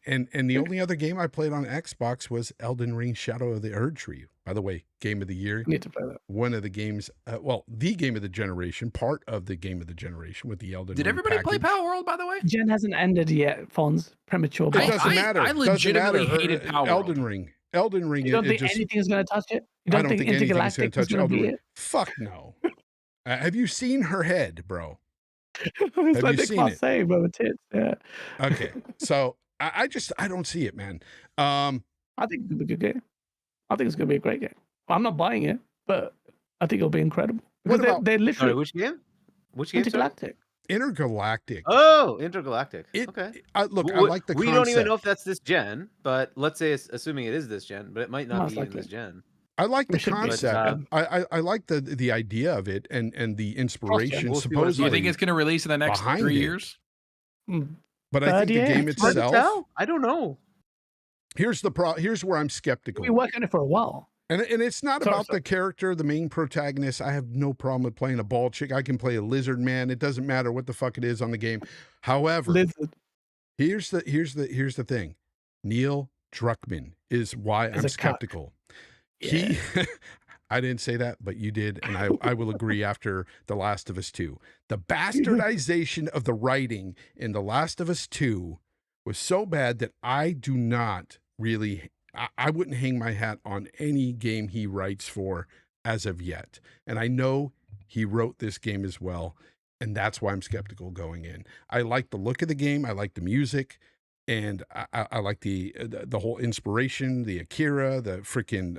And the only other game I played on Xbox was Elden Ring Shadow of the Erdtree. By the way, game of the year. I need to play that. One of the games, the game of the generation, part of the game of the generation with the Elden Ring. Did everybody package. play Pal World, by the way? Gen hasn't ended yet, Fonz. Premature. It doesn't matter. I legitimately hated Pal World. Elden Ring. Elden Ring. You don't think anything's going to touch it? You I don't think anything's going to touch Elden Ring. It? Fuck no. Have you seen her head, bro? It's Have like you seen it? Same, but tits. Yeah. Okay. So I don't see it, man. I think it's gonna be a good game. I think it's gonna be a great game. I'm not buying it, but I think it'll be incredible. Because they're literally which game? Which game? Intergalactic. Intergalactic. Oh, Intergalactic. Okay. Look, I like the concept. We don't even know if that's this gen, but let's say assuming it is this gen, but it might not be in this gen. I like the concept. I like the idea of it and the inspiration. Supposedly, do you think it's going to release in the next 3 years? But I think the game itself. I don't know. Here's where I'm skeptical. We've been working on it for a while. And it's not about the character, the main protagonist. I have no problem with playing a bald chick. I can play a lizard man. It doesn't matter what the fuck it is on the game. However, here's the thing. Neil Druckmann is why I'm skeptical. Yeah. I didn't say that, but you did, and I will agree after The Last of Us 2. The bastardization of the writing in The Last of Us 2 was so bad that I do not really I wouldn't hang my hat on any game he writes for as of yet. And I know he wrote this game as well. And that's why I'm skeptical going in. I like the look of the game. I like the music. And I like the whole inspiration, the Akira, the freaking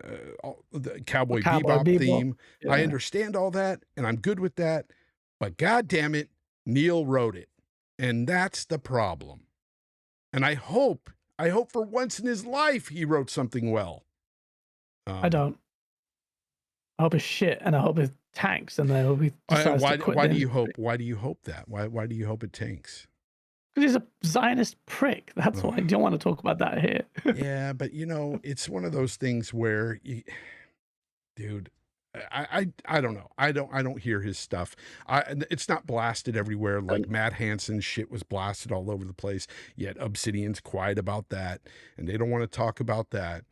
the Cowboy Bebop theme. Yeah. I understand all that, and I'm good with that. But God damn it, Neil wrote it, and that's the problem. And I hope for once in his life he wrote something well. I don't. I hope it's shit, and I hope it tanks, and I hope he decides to quit. Why do you hope? Why do you hope that? Why do you hope it tanks? Because he's a Zionist prick. That's why I don't want to talk about that here. Yeah, but it's one of those things where, dude, I don't know. I don't hear his stuff. It's not blasted everywhere like Matt Hansen's shit was blasted all over the place. Yet Obsidian's quiet about that, and they don't want to talk about that.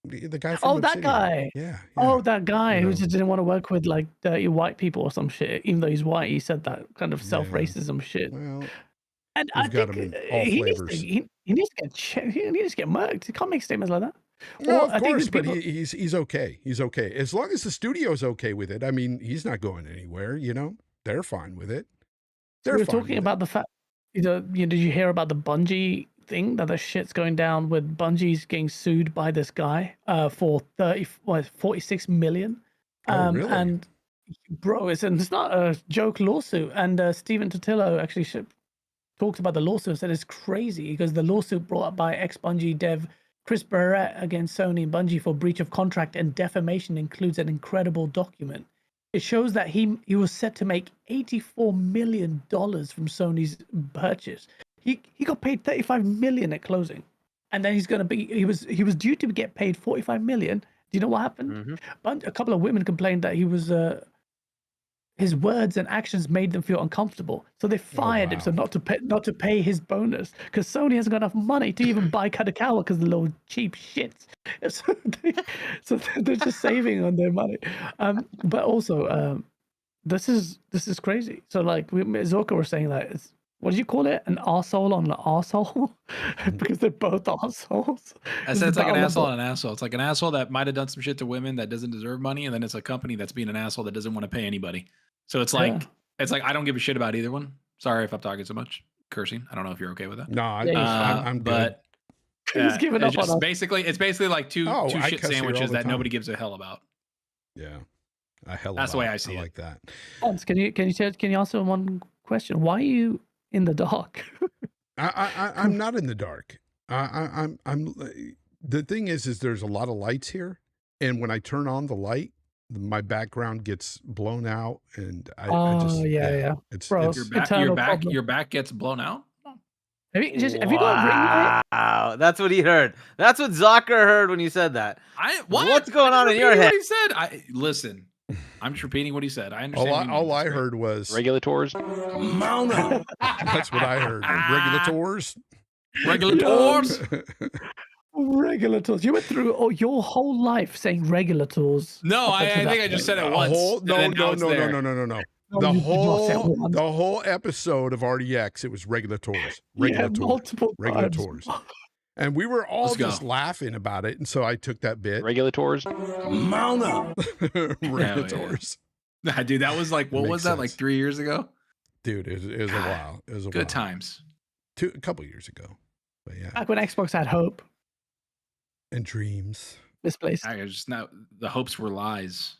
The guy from that guy. Yeah. Oh, that guy who just didn't want to work with like dirty white people or some shit. Even though he's white, he said that kind of self-racism shit. Well, and I think he needs to get he needs to get murked. He can't make statements like that. No, of course, but he's okay. He's okay as long as the studio's okay with it. I mean, he's not going anywhere. They're fine with it. We're talking about the fact. Did you hear about the Bungie thing that the shit's going down with Bungie's getting sued by this guy for 46 million? Really? And bro, it's not a joke lawsuit. And Stephen Totillo actually talked about the lawsuit and said it's crazy because the lawsuit brought up by ex-Bungie dev Chris Barrett against Sony and Bungie for breach of contract and defamation includes an incredible document. It shows that he was set to make $84 million from Sony's purchase. He got paid $35 million at closing, and then he was due to get paid $45 million. Do you know what happened? A couple of women complained that he was his words and actions made them feel uncomfortable, so they fired him. So not to pay his bonus because Sony hasn't got enough money to even buy Kadokawa because the little cheap shits. So they're just saving on their money. But also, this is crazy. So like Zorka was saying that it's. What did you call it? An arsehole on an arsehole? Because they're both arseholes. I said it's like an asshole and an asshole. It's like an asshole that might have done some shit to women that doesn't deserve money, and then it's a company that's being an asshole that doesn't want to pay anybody. So it's like I don't give a shit about either one. Sorry if I'm talking so much. Cursing. I don't know if you're okay with that. No, I'm good. But he's giving up on us. It's basically like two shit sandwiches that nobody gives a hell about. Yeah. That's the way I see it. Like that. Hans, can you answer one question? Why are you in the dark? I'm not in the dark. I'm the thing is there's a lot of lights here, and when I turn on the light, my background gets blown out, and it's bro, your back gets blown out. Have you got a ring light? Wow, that's what he heard. That's what Zocker heard when you said that. What's going on in your head? What he said. Listen. I'm just repeating what he said. I understand. All I heard was regulators. Mount up. That's what I heard. Regulators. Regulators. You went through your whole life saying regulators. No, I think I just said it once. No. The whole episode of RDX, it was regulators. Regulators. And we were all just laughing about it. And so I took that bit. Regulators. Mount up. Regulators. Yeah. Dude, that was like, what was that, like 3 years ago? Dude, it was a while. It was a good times. A couple years ago. But yeah. Back when Xbox had hope. And dreams. Misplaced. The hopes were lies.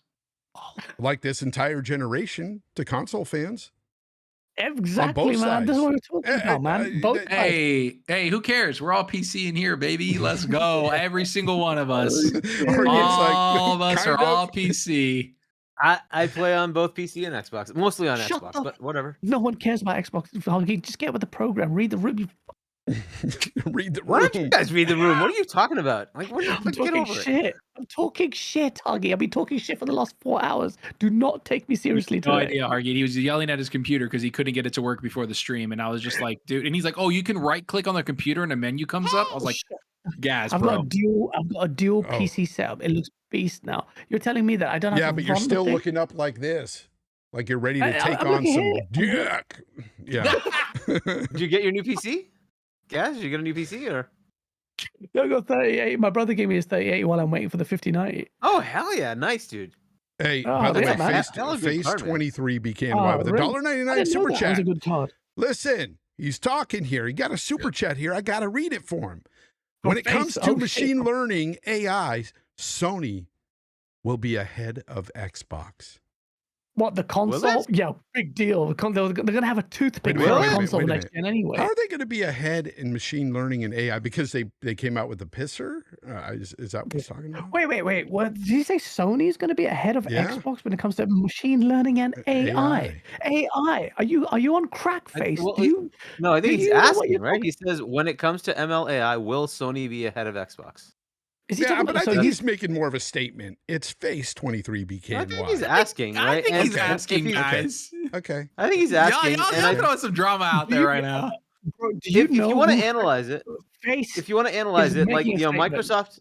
Like this entire generation to console fans. Exactly, man. This is what we're talking about, man. Hey, who cares? We're all PC in here, baby. Let's go. Every single one of us. All of us are all PC. I play on both PC and Xbox. Mostly on Xbox, but whatever. No one cares about Xbox. Just get with the program. Read the room. Read the room. Why don't you guys read the room? What are you talking about? Like, I'm talking shit. I'm talking shit, Huggy. I've been talking shit for the last 4 hours. Do not take me seriously today. No idea, Huggy. He was yelling at his computer because he couldn't get it to work before the stream, and I was just like, dude. And he's like, "Oh, you can right click on the computer and a menu comes up." I was like, "Gas, bro." I've got a dual PC setup. It looks beast now. You're telling me that I don't have to but you're still looking up like this. Like you're ready to take on some dick. Yeah. Did you get your new PC? Guys, did you get a new PC or? I got 38. My brother gave me his 3080 while I'm waiting for the 5090. Oh hell yeah, nice dude. Hey, Oh, by the yeah, way, man. Hell of a good Face card, man. 23 became Oh, wide with a really? I $1.99 didn't know super that was a chat. good card. Listen, he's talking here. He got a super chat here. I got to read it for him. When it Face. comes to Oh, shit. machine learning AI, Sony will be ahead of Xbox. What, the console? it? Yeah, big deal. They're going to have a toothpick Wait a for minute, a wait a console minute, wait a next gen anyway. How are they going to be ahead in machine learning and AI? Because they came out with the pisser? Is that what he's talking about? Wait. What did you say? Sony's going to be ahead of Yeah. Xbox when it comes to machine learning and AI? AI. Are you on crack, Face? well, Do you? No, I think do he's you know what asking, you're right? talking- He says, when it comes to MLAI, will Sony be ahead of Xbox? Is he Yeah, talking but about? I So think he's he's making more of a statement. It's Face 23 I became think he's wide. asking, I right? think And he's if asking, he- guys. Okay. I think he's Y'all, asking. and I- throwing some drama out there right now. bro, do you if know you want to who- analyze it, Face? if you want to analyze it, like making a statement. Microsoft.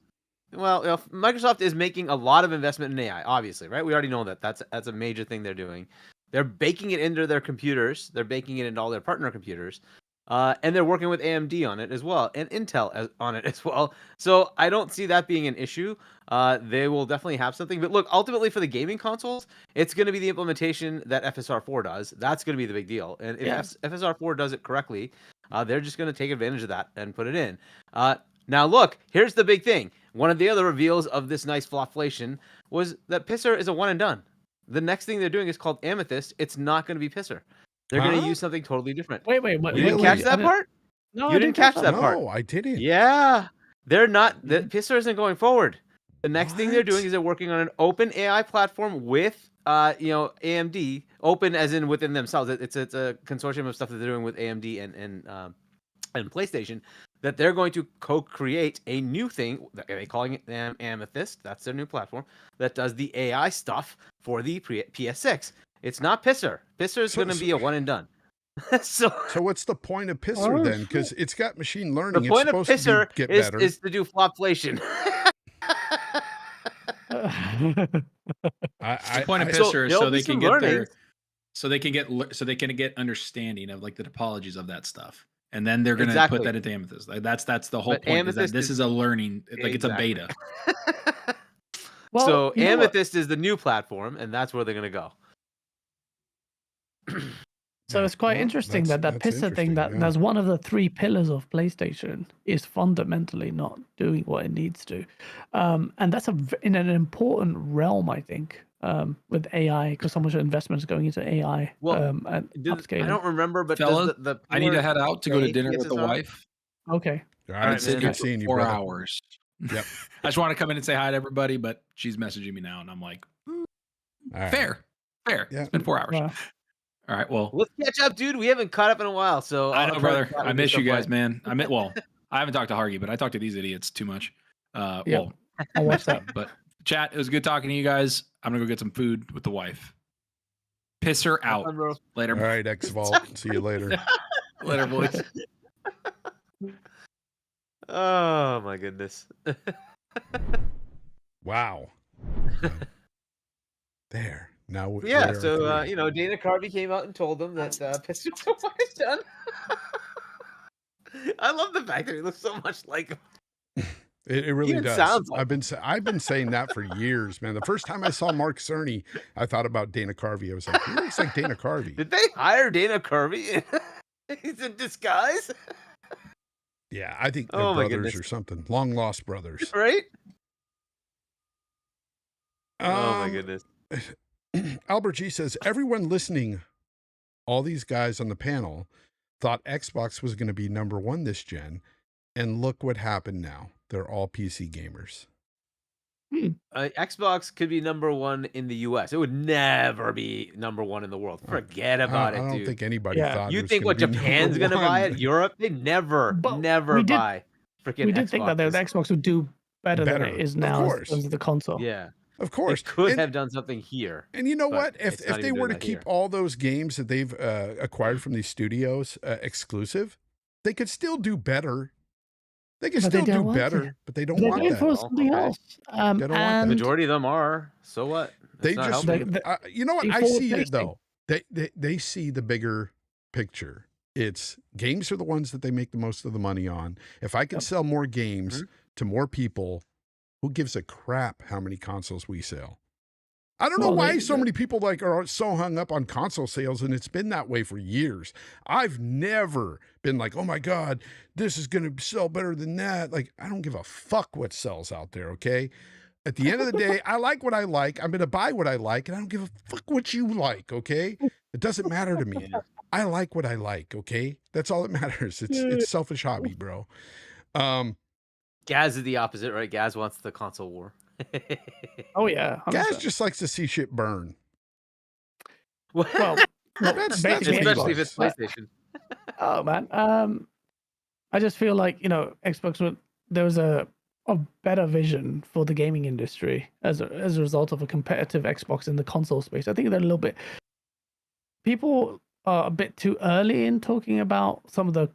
Well, Microsoft is making a lot of investment in AI. Obviously, right? We already know that. That's a major thing they're doing. They're baking it into their computers. They're baking it into all their partner computers. And they're working with AMD on it as well, and Intel on it as well. So I don't see that being an issue. They will definitely have something. But look, ultimately for the gaming consoles, it's going to be the implementation that FSR4 does. That's going to be the big deal. And if FSR4 does it correctly, they're just going to take advantage of that and put it in. Now, look, here's the big thing. One of the other reveals of this nice flopflation was that Pisser is a one and done. The next thing they're doing is called Amethyst. It's not going to be Pisser. They're going to use something totally different. Wait. You didn't catch that part? No, You I didn't catch that No, part. I didn't. Yeah. They're not. The Pisser isn't going forward. The next thing they're What? doing is they're working on an open AI platform with, AMD. Open as in within themselves. It's a consortium of stuff that they're doing with AMD and PlayStation. That they're going to co-create a new thing. They're calling it Amethyst. That's their new platform that does the AI stuff for the PS6. It's not Pisser. Pisser is going to be a one and done. So what's the point of Pisser then? Because it's got machine learning. the point it's of supposed Pisser to get is better. to do flopflation. The point of So Pisser is there'll so be they can some get learnings. so they can get understanding of like the topologies of that stuff, and then they're gonna Exactly. put that into Amethyst. Like that's the whole But point. Is that Amethyst this is a learning, like it's a Exactly. beta. Well, So you know what? Amethyst is the new platform, and that's where they're going to go. So it's quite Well, interesting that that's Pisser thing, interesting, yeah. that's one of the 3 pillars of PlayStation, is fundamentally not doing what it needs to. And that's in an important realm, I think, with AI, because so much investment is going into AI Well, and I upscaling. don't remember, but Fellas, does the I need to head out to go to say dinner with the PSSR? wife. Okay. All All right, right, it's man. good seeing you, 4 brother. hours. Yep. I just want to come in and say hi to everybody, but she's messaging me now, and I'm like, All right. fair. Yeah. It's been 4 hours. Wow. All right. Well, Let's catch up, dude. We haven't caught up in a while, so I I'll know, try to brother. chat I with miss you some guys, point. man. I haven't talked to Hargy, but I talk to these idiots too much. Yeah. Well, I'll watch next that. time. But chat, it was good talking to you guys. I'm gonna go get some food with the wife. Pisser Have out. fun, bro. Later. All right, X-Vault. See you later. Later, boys. Oh my goodness. Wow. There. Now Yeah, there are so 3. Dana Carvey came out and told them that Pisser was done. I love the fact that he looks so much like him. It really even does. sounds like I've been saying that for years, man. The first time I saw Mark Cerny, I thought about Dana Carvey. I was like, he looks like Dana Carvey. Did they hire Dana Carvey? He's in disguise, Yeah, I think they're Oh my brothers goodness. or something. Long lost brothers. right? Oh my Um, goodness. Albert G says, everyone listening, all these guys on the panel, thought Xbox was going to be number 1 this gen. And look what happened now. They're all PC gamers. Xbox could be number 1 in the US. It would never be number 1 in the world. Forget about I it, don't dude. think anybody Yeah. thought it You was think gonna what be number Japan's gonna buy 1. it? Europe? They never But we did- buy freaking We did think that the Xboxes. Xbox would do better than it Better, is of now in course. terms of the console. Yeah, Of course. they could And- have done something here. And you know but what? it's If not they even were doing to that keep here. all those games that they've acquired from these studios exclusive, they could still do better. They could But they still do don't want better, to. but they don't They're want going that. for Well, something okay. else. They don't want that. And Majority of them are. So what? They It's not just, helping. They- you know what? they I forward see it facing. though. They see the bigger picture. It's games are the ones that they make the most of the money on. If I can sell more games to more people, who gives a crap how many consoles we sell? I don't know why so many people like are so hung up on console sales, and it's been that way for years. I've never been like, oh my God, this is going to sell better than that. Like, I don't give a fuck what sells out there, okay? At the end of the day, I like what I like. I'm going to buy what I like, and I don't give a fuck what you like, okay? It doesn't matter to me. I like what I like, okay? That's all that matters. It's selfish hobby, bro. Gaz is the opposite, right? Gaz wants the console war. Oh yeah, 100%. Gaz just likes to see shit burn. Well, that's especially if it's Xbox. PlayStation. Oh man, I just feel like Xbox there was a better vision for the gaming industry as a result of a competitive Xbox in the console space. I think they're a little bit. People are a bit too early in talking about some of the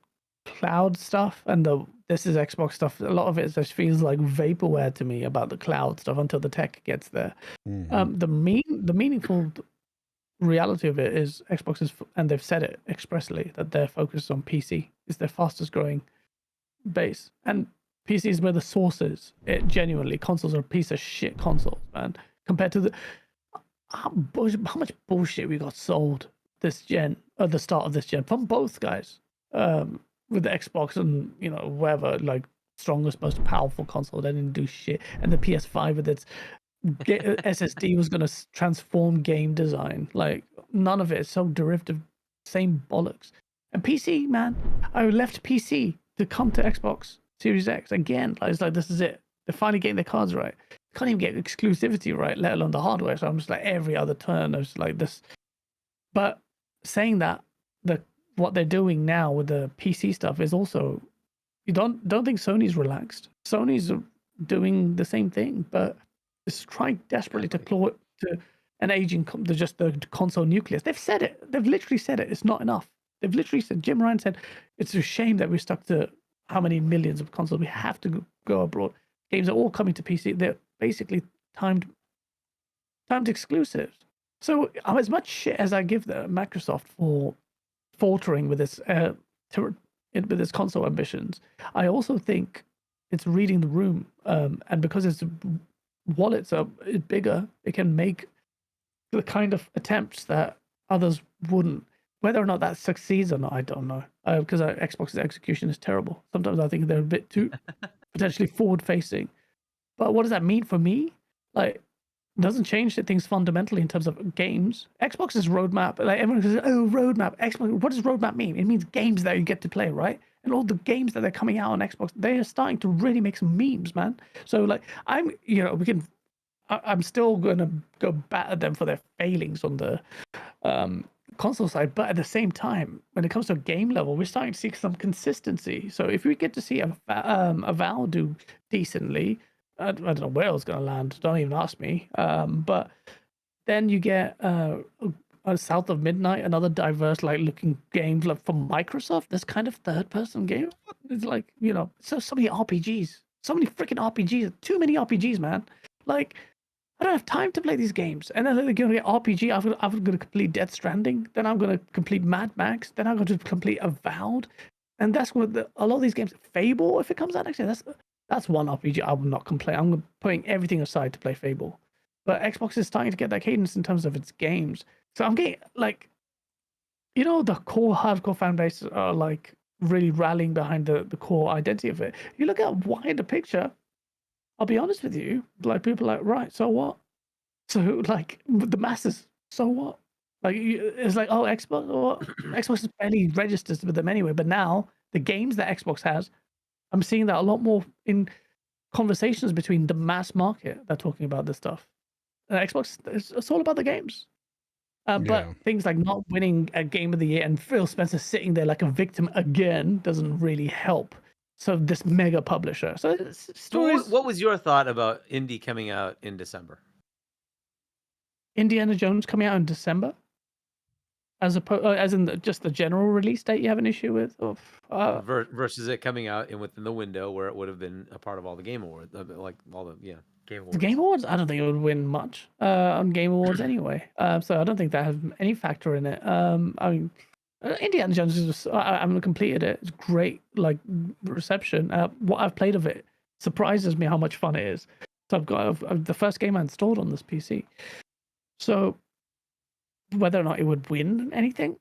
cloud stuff and this is Xbox stuff. A lot of it just feels like vaporware to me about the cloud stuff until the tech gets there. Mm-hmm. The meaningful reality of it is Xbox is, and they've said it expressly, that they're focused on PC. It's their fastest growing base, and PC is where the source is. It genuinely, consoles are a piece of shit consoles, man. Compared to how much bullshit we got sold this gen, at the start of this gen, from both guys. With the Xbox and whatever, like strongest, most powerful console, they didn't do shit, and the PS5 with its SSD was going to transform game design. Like none of it is so derivative, same bollocks. And PC, man, I left PC to come to Xbox Series X again. It's like this is it. They're finally getting their cards right. Can't even get exclusivity right, let alone the hardware. So I'm just like every other turn, I was like this. But saying that, what they're doing now with the PC stuff is also, you don't think Sony's relaxed. Sony's doing the same thing, but it's trying desperately to claw it to an aging, just the console nucleus. They've said it. They've literally said it. It's not enough. They've literally said, Jim Ryan said, it's a shame that we're stuck to how many millions of consoles. We have to go abroad. Games are all coming to PC. They're basically timed exclusives. So as much shit as I give the Microsoft for faltering with its console ambitions, I also think it's reading the room, and because its wallets are bigger, it can make the kind of attempts that others wouldn't. Whether or not that succeeds or not, I don't know, because Xbox's execution is terrible. Sometimes I think they're a bit too potentially forward-facing. But what does that mean for me? Like, doesn't change things fundamentally in terms of games. Xbox's roadmap, like everyone says, oh, roadmap. Xbox, what does roadmap mean? It means games that you get to play, right? And all the games that are coming out on Xbox, they are starting to really make some memes, man. So like, I'm still gonna go bat at them for their failings on the console side, but at the same time, when it comes to a game level, we're starting to see some consistency. So if we get to see a Val do decently, I don't know where it's going to land. Don't even ask me. But then you get South of Midnight, another diverse, like looking game like from Microsoft. This kind of third-person game. It's like so many RPGs, so many freaking RPGs. Too many RPGs, man. Like I don't have time to play these games. And then they're going to get RPG. I'm going to complete Death Stranding. Then I'm going to complete Mad Max. Then I'm going to complete Avowed. And that's what a lot of these games. Fable, if it comes out next year, that's one RPG I will not complain. I'm putting everything aside to play Fable. But Xbox is starting to get that cadence in terms of its games. So I'm getting, like, the core hardcore fan base are, like, really rallying behind the core identity of it. You look at wider picture, I'll be honest with you, like, people are like, right, so what? So, like, the masses, so what? Like, it's like, oh, Xbox, what? Xbox is barely registered with them anyway. But now, the games that Xbox has, I'm seeing that a lot more in conversations between the mass market. They're talking about this stuff. Xbox, it's all about the games. But things like not winning a game of the year and Phil Spencer sitting there like a victim again doesn't really help. So this mega publisher. So stories. What was your thought about Indy coming out in December? Indiana Jones coming out in December? As in just the general release date you have an issue with? Versus it coming out within the window where it would have been a part of all the Game Awards, like all the Game Awards. The Game Awards? I don't think it would win much on Game Awards anyway. So I don't think that has any factor in it. I mean, Indiana Jones is. I haven't completed it. It's great, like reception. What I've played of it surprises me how much fun it is. So I've got the first game I installed on this PC. So whether or not it would win anything,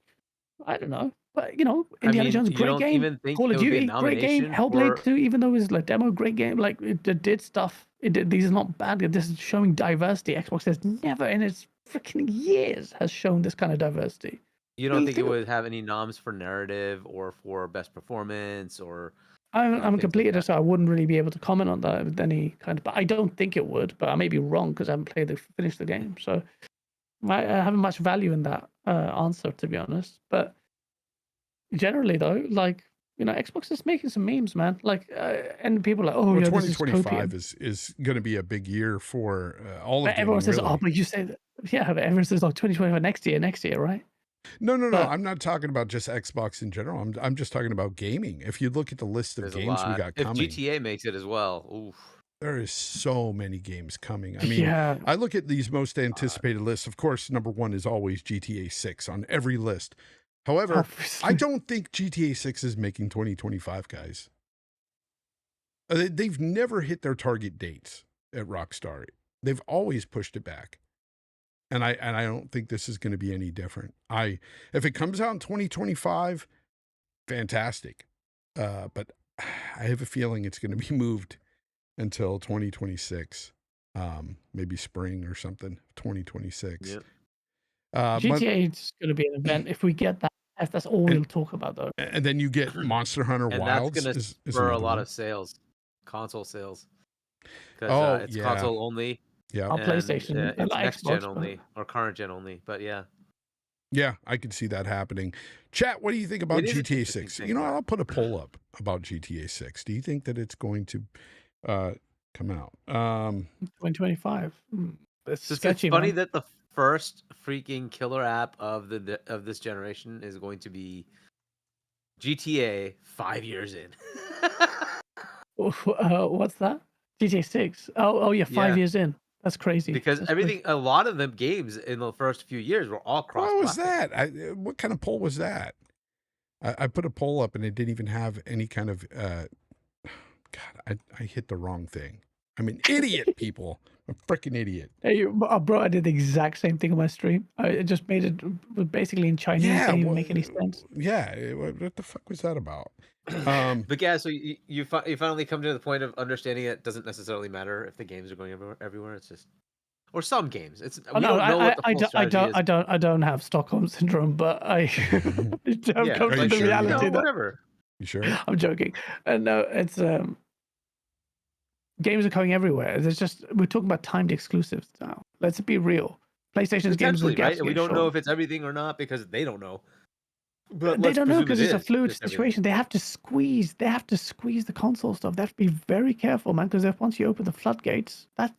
I don't know. But Indiana Jones, you great don't game. even think Call it of would be a Duty, great game. nomination Hellblade for 2, even though it's like demo, great game. Like it did stuff. These are not bad. This is showing diversity. Xbox has never in its freaking years has shown this kind of diversity. You don't think it would have any noms for narrative or for best performance or? I'm things completed, like so I wouldn't really be able to comment on that with any kind of. But I don't think it would. But I may be wrong because I haven't finished the game. So I haven't much value in that answer, to be honest. But generally, though, like Xbox is making some memes, man. Like, and people are like, oh, Well, yeah, 2025 is going to be a big year for all of But everyone gaming, says, really. oh, but you say that. Yeah, but everyone says like 2025 next year, right? No. But- I'm not talking about just Xbox in general. I'm just talking about gaming. If you look at the list of There's a games we lot. got If coming, GTA makes it as well, oof. there is so many games coming. I mean, yeah, I look at these most anticipated lists. Of course, number one is always GTA 6 on every list. However, I don't think GTA 6 is making 2025, guys. They've never hit their target dates at Rockstar. They've always pushed it back. And I don't think this is going to be any different. If it comes out in 2025, fantastic. But I have a feeling it's going to be moved until 2026, maybe spring or something, 2026. Yep. GTA is going to be an event. If we get that, that's all we'll talk about, though. And then you get Monster Hunter And Wilds. that's going to is spur a another lot one. of sales, console sales. Because it's console only. Yeah. On PlayStation, It's like next gen Xbox, only or current gen only. But yeah. Yeah, I could see that happening. Chat, what do you think about It is an GTA interesting 6? thing, You know, though. I'll put a poll up about GTA 6. Do you think that it's going to come out? 2025. It's So sketchy, it's funny man. that the first freaking killer app of this generation is going to be GTA 5 years in. What's that? GTA 6. Oh yeah, 5 Yeah. years in. That's crazy. Because That's everything, a lot of the games in the first few years were all cross. What was that? What kind of poll was that? I put a poll up and it didn't even have any kind of. God, I hit the wrong thing. I'm an idiot, people. I'm a freaking idiot. Hey, bro, I did the exact same thing on my stream. I just made it basically in Chinese. Didn't even make any sense. Yeah, what the fuck was that about? But yeah, so you finally come to the point of understanding it doesn't necessarily matter if the games are going everywhere. It's just, or some games. It's we don't know what the full strategy is. I don't have Stockholm syndrome, but I don't Yeah, come to like, the sure you reality don't? that whatever. You sure? I'm joking. No, it's games are coming everywhere. There's just we're talking about timed exclusives now. Let's be real. PlayStation's games Potentially, with gaps right? And we get don't know short. if it's everything or not because they don't know. But They let's don't know presume because it it's a is fluid just everything. situation. They have to squeeze. They have to squeeze the console stuff. They have to be very careful, man. Because if once you open the floodgates, that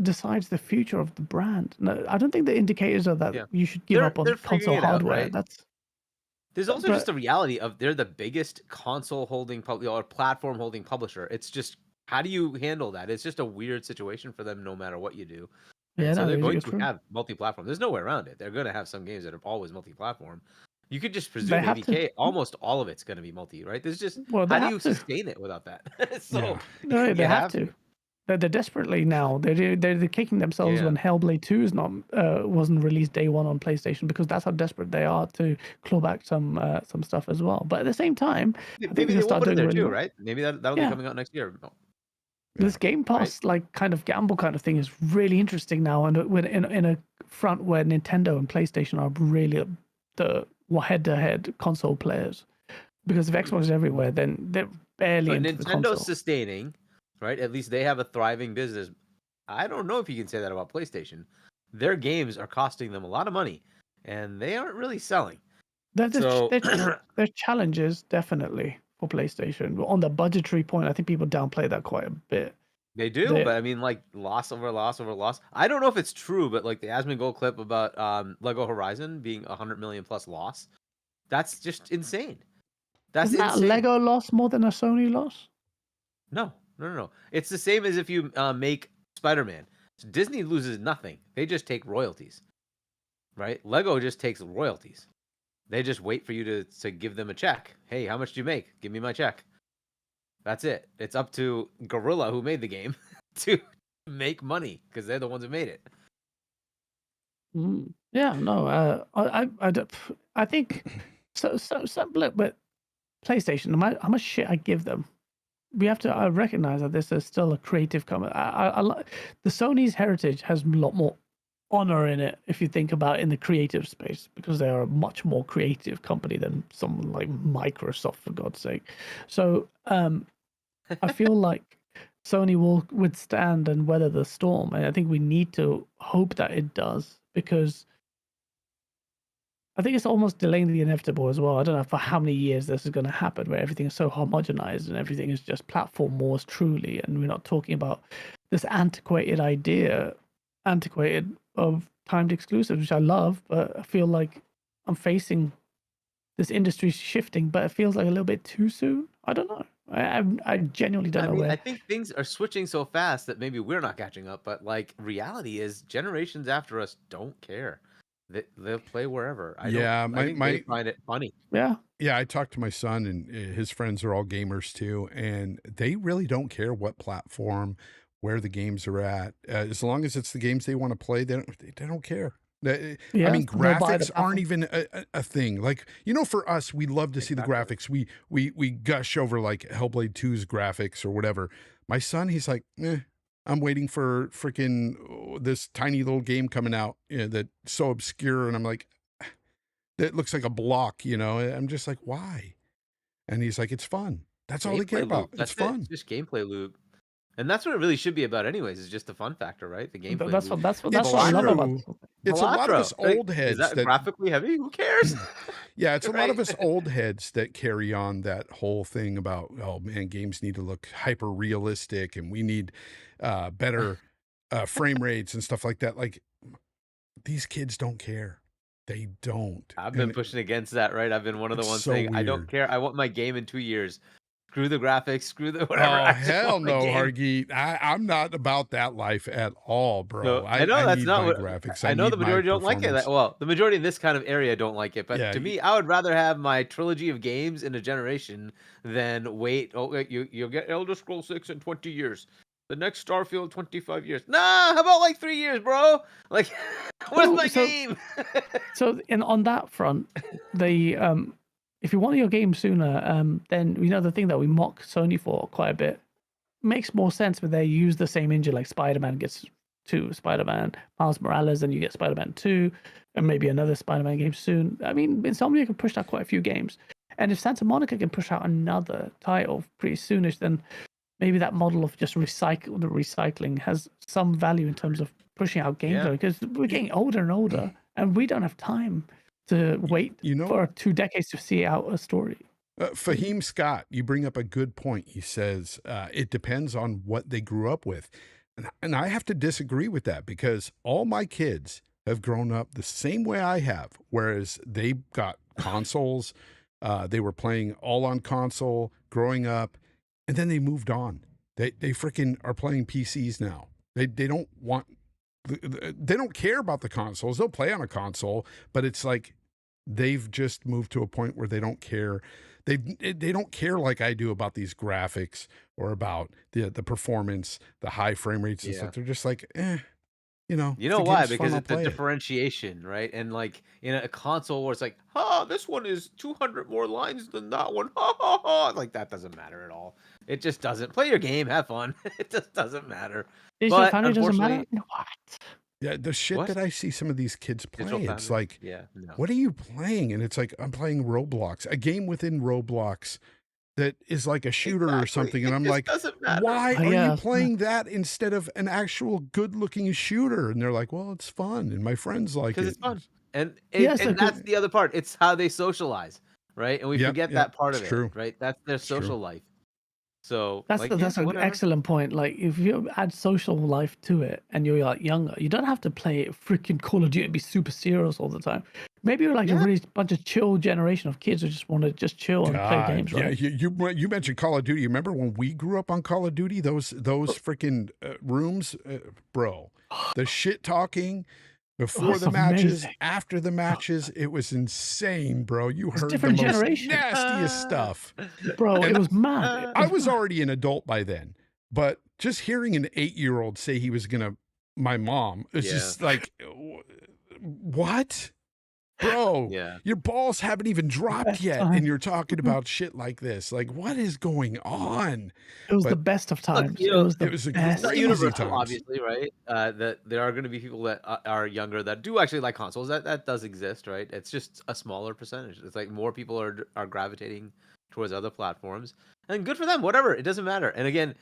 decides the future of the brand. No, I don't think the indicators are that Yeah. you should give up on They're console figuring it out, hardware. right? That's There's also but- just a reality of they're the biggest console holding or platform holding publisher. It's just how do you handle that? It's just a weird situation for them no matter what you do. And yeah. so No, they're going you're to true. have multi-platform. There's no way around it. They're going to have some games that are always multi-platform. You could just They presume have to- ABK, almost all of it's going to be multi, right? There's just Well, they how do have you to. sustain it without that? So Yeah. No, they you have to. They're desperately now. They're kicking themselves Yeah. when Hellblade 2 is not wasn't released day one on PlayStation because that's how desperate they are to claw back some stuff as well. But at the same time, I think Maybe they they will start put it doing there really too, well. right? Maybe that'll Yeah. be coming out next year. This Game Pass like kind of gamble kind of thing is really interesting now, and when in a front where Nintendo and PlayStation are really the head-to-head console players, because if Xbox is everywhere, then they're barely But into the console. Nintendo's sustaining, right? At least they have a thriving business. I don't know if you can say that about PlayStation. Their games are costing them a lot of money, and they aren't really selling. There's challenges definitely for PlayStation. On the budgetary point, I think people downplay that quite a bit. They do, but I mean, like loss over loss over loss. I don't know if it's true, but like the Asmongold clip about Lego Horizon being 100 million plus loss, that's just insane. That's Isn't that a insane. Lego loss more than a Sony loss? No. It's the same as if you make Spider-Man. So Disney loses nothing. They just take royalties, right? Lego just takes royalties. They just wait for you to give them a check. Hey, how much do you make? Give me my check. That's it. It's up to Gorilla, who made the game, to make money because they're the ones who made it. Yeah, no, I think so. But PlayStation, no matter how much shit I give them, we have to recognize that this is still a creative company. The Sony's heritage has a lot more honor in it if you think about it in the creative space, because they are a much more creative company than someone like Microsoft, for God's sake. So I feel like Sony will withstand and weather the storm, and I think we need to hope that it does, because I think it's almost delaying the inevitable as well. I don't know for how many years this is going to happen, where everything is so homogenized and everything is just platform wars truly, and we're not talking about this antiquated of timed exclusives, which I love, but I feel like I'm facing this industry shifting, but it feels like a little bit too soon. I don't know. I genuinely don't know where. I think things are switching so fast that maybe we're not catching up, but like reality is generations after us don't care. They'll play wherever. I think they find it funny. Yeah. Yeah, I talked to my son, and his friends are all gamers too, and they really don't care what platform, where the games are at, as long as it's the games they want to play. They don't care. I mean, graphics aren't even a thing. Like, for us, we love to see the graphics. We gush over like Hellblade 2's graphics or whatever. My son, he's like, I'm waiting for freaking this tiny little game coming out that's so obscure. And I'm like, that looks like a block, I'm just like, why? And he's like, it's fun. That's all they care about. It's fun. It's just gameplay loop. And that's what it really should be about anyways, is just the fun factor, right? The gameplay. That's what I love about it. It's a lot of us old heads. Is that graphically heavy? Who cares? Yeah, it's a lot of us old heads that carry on that whole thing about, oh man, games need to look hyper realistic and we need better frame rates and stuff like that. Like, these kids don't care. They don't. I've been pushing against that, right? I've been one of the ones saying, weird. I don't care. I want my game in 2 years. Screw the graphics, screw the whatever. Oh, hell no, Hargeet. I'm not about that life at all, bro. So, I know that's not what graphics. I know the majority don't like it. Well, the majority in this kind of area don't like it. But to me, I would rather have my trilogy of games in a generation than wait. Oh, you'll get Elder Scrolls 6 in 20 years. The next Starfield, 25 years. Nah, how about like 3 years, bro? Like, where's my game? So, on that front, if you want your game sooner, then the thing that we mock Sony for quite a bit makes more sense when they use the same engine, like Spider-Man gets 2 Spider-Man, Miles Morales, and you get Spider-Man 2, and maybe another Spider-Man game soon. I mean, Insomniac can push out quite a few games. And if Santa Monica can push out another title pretty soonish, then maybe that model of just recycling has some value in terms of pushing out games, because we're getting older and older, and we don't have time to wait for 2 decades to see out a story. Fahim Scott, you bring up a good point. He says it depends on what they grew up with. And I have to disagree with that, because all my kids have grown up the same way I have, whereas they got consoles. They were playing all on console growing up, and then they moved on. They freaking are playing PCs now. They don't want... They don't care about the consoles. They'll play on a console, but it's like they've just moved to a point where they don't care. They don't care like I do about these graphics or about the performance, the high frame rates and stuff. They're just like, You know why? Because it's a differentiation, right? And like in a console where it's like, this one is 200 more lines than that one. Like, that doesn't matter at all. It just doesn't. Play your game, have fun. It just doesn't matter. But doesn't matter. What? Yeah, the shit that I see some of these kids play, it's like, what are you playing? And it's like, I'm playing Roblox, a game within Roblox that is like a shooter or something. And I'm like, why are you playing that instead of an actual good-looking shooter? And they're like, well, it's fun, and my friends like it. Because it's fun. And that's the other part. It's how they socialize, right? And we forget that part of it, right? That's their social life. So that's an excellent point. Like, if you add social life to it and you're like younger, you don't have to play freaking Call of Duty and be super serious all the time. Maybe you're like a really bunch of chill generation of kids who just want to just chill and play games, right? Yeah, you mentioned Call of Duty. You remember when we grew up on Call of Duty? Those freaking rooms, bro. The shit talking, Before That's the matches, amazing. after the matches, it was insane, bro. You It's heard the different most generation. nastiest stuff. Bro, And it was mad. It I was was mad. already an adult by then, but just hearing an 8-year-old say he was gonna my mom, it's just like, what? Bro, Yeah. your balls haven't even dropped Best yet, time. and you're talking about shit like this. Like, what is going on? It was the But best of times. you It know, was the it was a best. It's not crazy universal, times. obviously, right? That there are going to be people that are younger that do actually like consoles. That does exist, right? It's just a smaller percentage. It's like more people are gravitating towards other platforms, and good for them. Whatever, it doesn't matter. And again,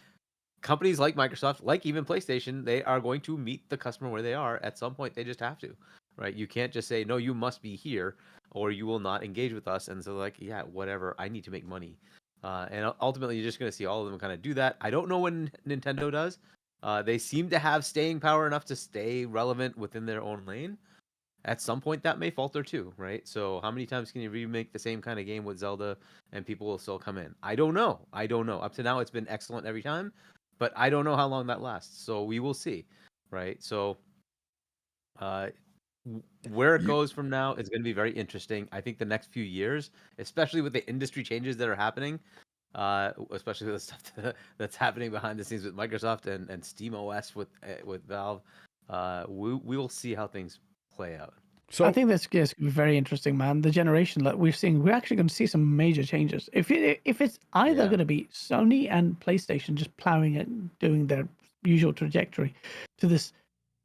companies like Microsoft, like even PlayStation, they are going to meet the customer where they are. At some point, they just have to, right? You can't just say no. You must be here, or you will not engage with us. And so, like, yeah, whatever. I need to make money. And ultimately, you're just going to see all of them kind of do that. I don't know when Nintendo does. They seem to have staying power enough to stay relevant within their own lane. At some point, that may falter too, right? So, how many times can you remake the same kind of game with Zelda and people will still come in? I don't know. I don't know. Up to now, it's been excellent every time, but I don't know how long that lasts. So, we will see, right? So, where it goes from now is going to be very interesting. I think the next few years, especially with the industry changes that are happening, especially the stuff that's happening behind the scenes with Microsoft and Steam OS with Valve, we will see how things play out. So I think this is going to be very interesting, man. The generation that we're seeing, we're actually going to see some major changes. If it's either Yeah. going to be Sony and PlayStation just plowing it, doing their usual trajectory to this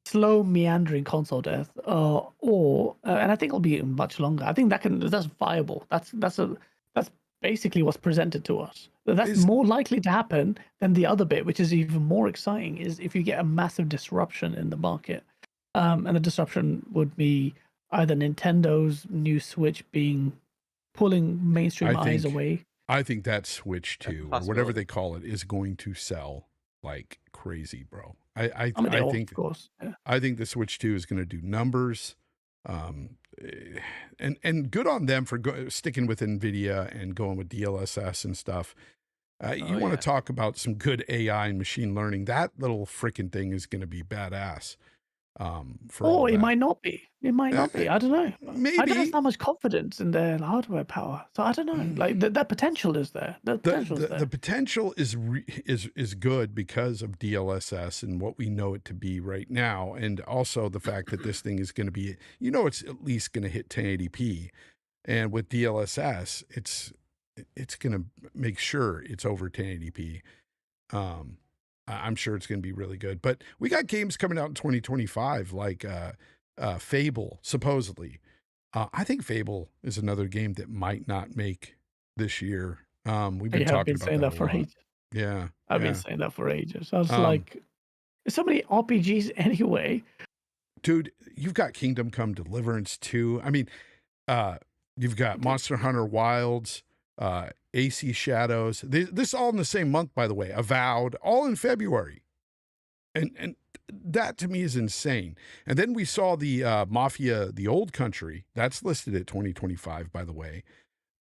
slow meandering console death, or and I think it'll be much longer. I think that's viable. That's basically what's presented to us. That's Is- more likely to happen than the other bit, which is even more exciting. Is if you get a massive disruption in the market, and the disruption would be either Nintendo's new Switch pulling mainstream eyes away. I think that Switch 2 or whatever possibility. they call it is going to sell like crazy, bro. I I mean, they all, think of course. Yeah. I think the Switch 2 is going to do numbers. And good on them for sticking with NVIDIA and going with DLSS and stuff. You want to talk about some good AI and machine learning. That little freaking thing is going to be badass. Or it might not be. It might not be. I don't know. Maybe. I don't have that much confidence in their hardware power, so I don't know. Like that potential is there. The potential is there. The potential is good because of DLSS and what we know it to be right now, and also the fact that this thing is going to be, it's at least going to hit 1080p, and with DLSS, it's going to make sure it's over 1080p. I'm sure it's going to be really good. But we got games coming out in 2025, like Fable, supposedly. I think Fable is another game that might not make this year. We've been talking about saying that for ages. Yeah. I've been saying that for ages. I was like, there's so many RPGs anyway. Dude, you've got Kingdom Come Deliverance 2. I mean, you've got Monster Hunter Wilds, AC Shadows. This all in the same month, by the way. Avowed, all in February. And that to me is insane. And then we saw the Mafia, the Old Country. That's listed at 2025, by the way.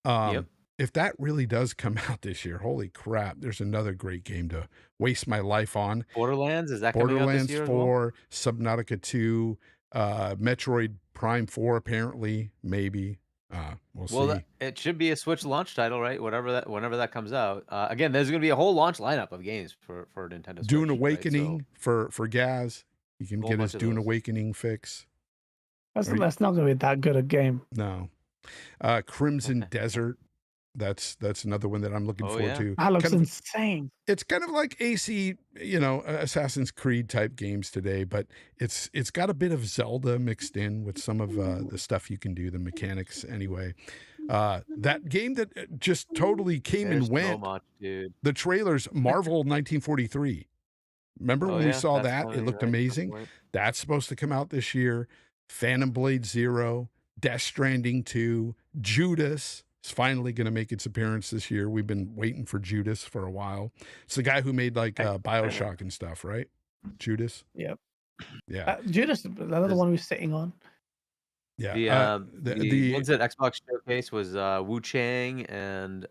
Yep. If that really does come out this year, holy crap, there's another great game to waste my life on. Borderlands, is that coming out this year as well? 4, Subnautica 2, Metroid Prime 4, apparently, maybe. We'll see. It should be a Switch launch title, right? Whenever that comes out. Again, there's going to be a whole launch lineup of games for Nintendo Switch. Dune Awakening, right? for Gaz. You can get his Dune Awakening fix. That's not going to be that good a game. No. Crimson Desert. That's another one that I'm looking forward to. That looks insane. It's kind of like AC, Assassin's Creed type games today, but it's got a bit of Zelda mixed in with some of the stuff you can do, the mechanics anyway. That game that just totally came and went. So much, dude. The trailers, Marvel 1943. Remember when we saw that? It looked amazing. That's supposed to come out this year. Phantom Blade 0, Death Stranding 2, Judas. It's finally going to make its appearance this year. We've been waiting for Judas for a while. It's the guy who made like BioShock and stuff, right? Judas. Yep. Yeah. Judas, another one we're sitting on. Yeah. The ones at Xbox Showcase was Wu Chang and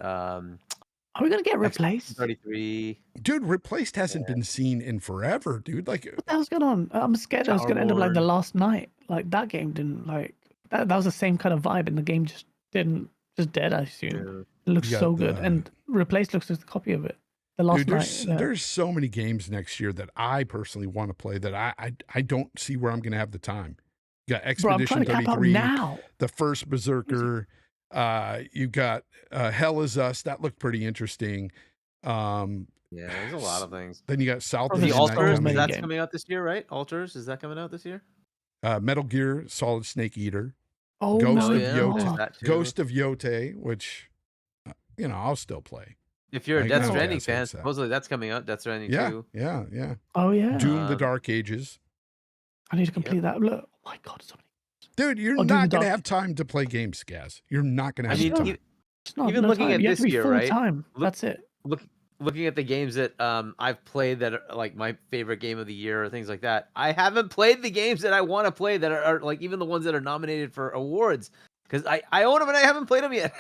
Are we gonna get replaced? 33. Dude, replaced hasn't Yeah. been seen in forever, dude. Like, What the hell's going on? I'm scared it's gonna end up like the Soundboard. last night. Like that game didn't like that was the same kind of vibe, and the game just dead, I assume. Yeah. It looks You got so good. the- And replaced looks just a copy of it. The last dude, night. there's so many games next year that I personally want to play that I don't see where I'm going to have the time. You got Bro, I'm Expedition trying to cap out 33, now. the first Berserker. You got Hell Is Us. That looked pretty interesting. Yeah, there's a lot of things. Then you got South Oh, of The there's the so Night Altars, many coming. that's games. coming out this year, right? Altars, is that coming out this year? Metal Gear Solid Snake Eater. Oh Ghost my of yeah, Yote. there's god. that too. Ghost of Yote, which I'll still play. If you're a I Death know Stranding Jazz fan, hates that. supposedly that's coming out. Death Stranding Yeah, 2. yeah. Oh yeah. Doom: The Um, Dark Ages. I need to complete that. Look, oh my god, so many. Dude, you're Doom: not The going to Dark- have time to play games, Gaz. You're not going to I have mean, time. It's not even no looking time. at You have this to be year, full right? time. Look- That's it. looking at the games that I've played that are like my favorite game of the year or things like that. I haven't played the games that I want to play that are like even the ones that are nominated for awards because I own them and I haven't played them yet.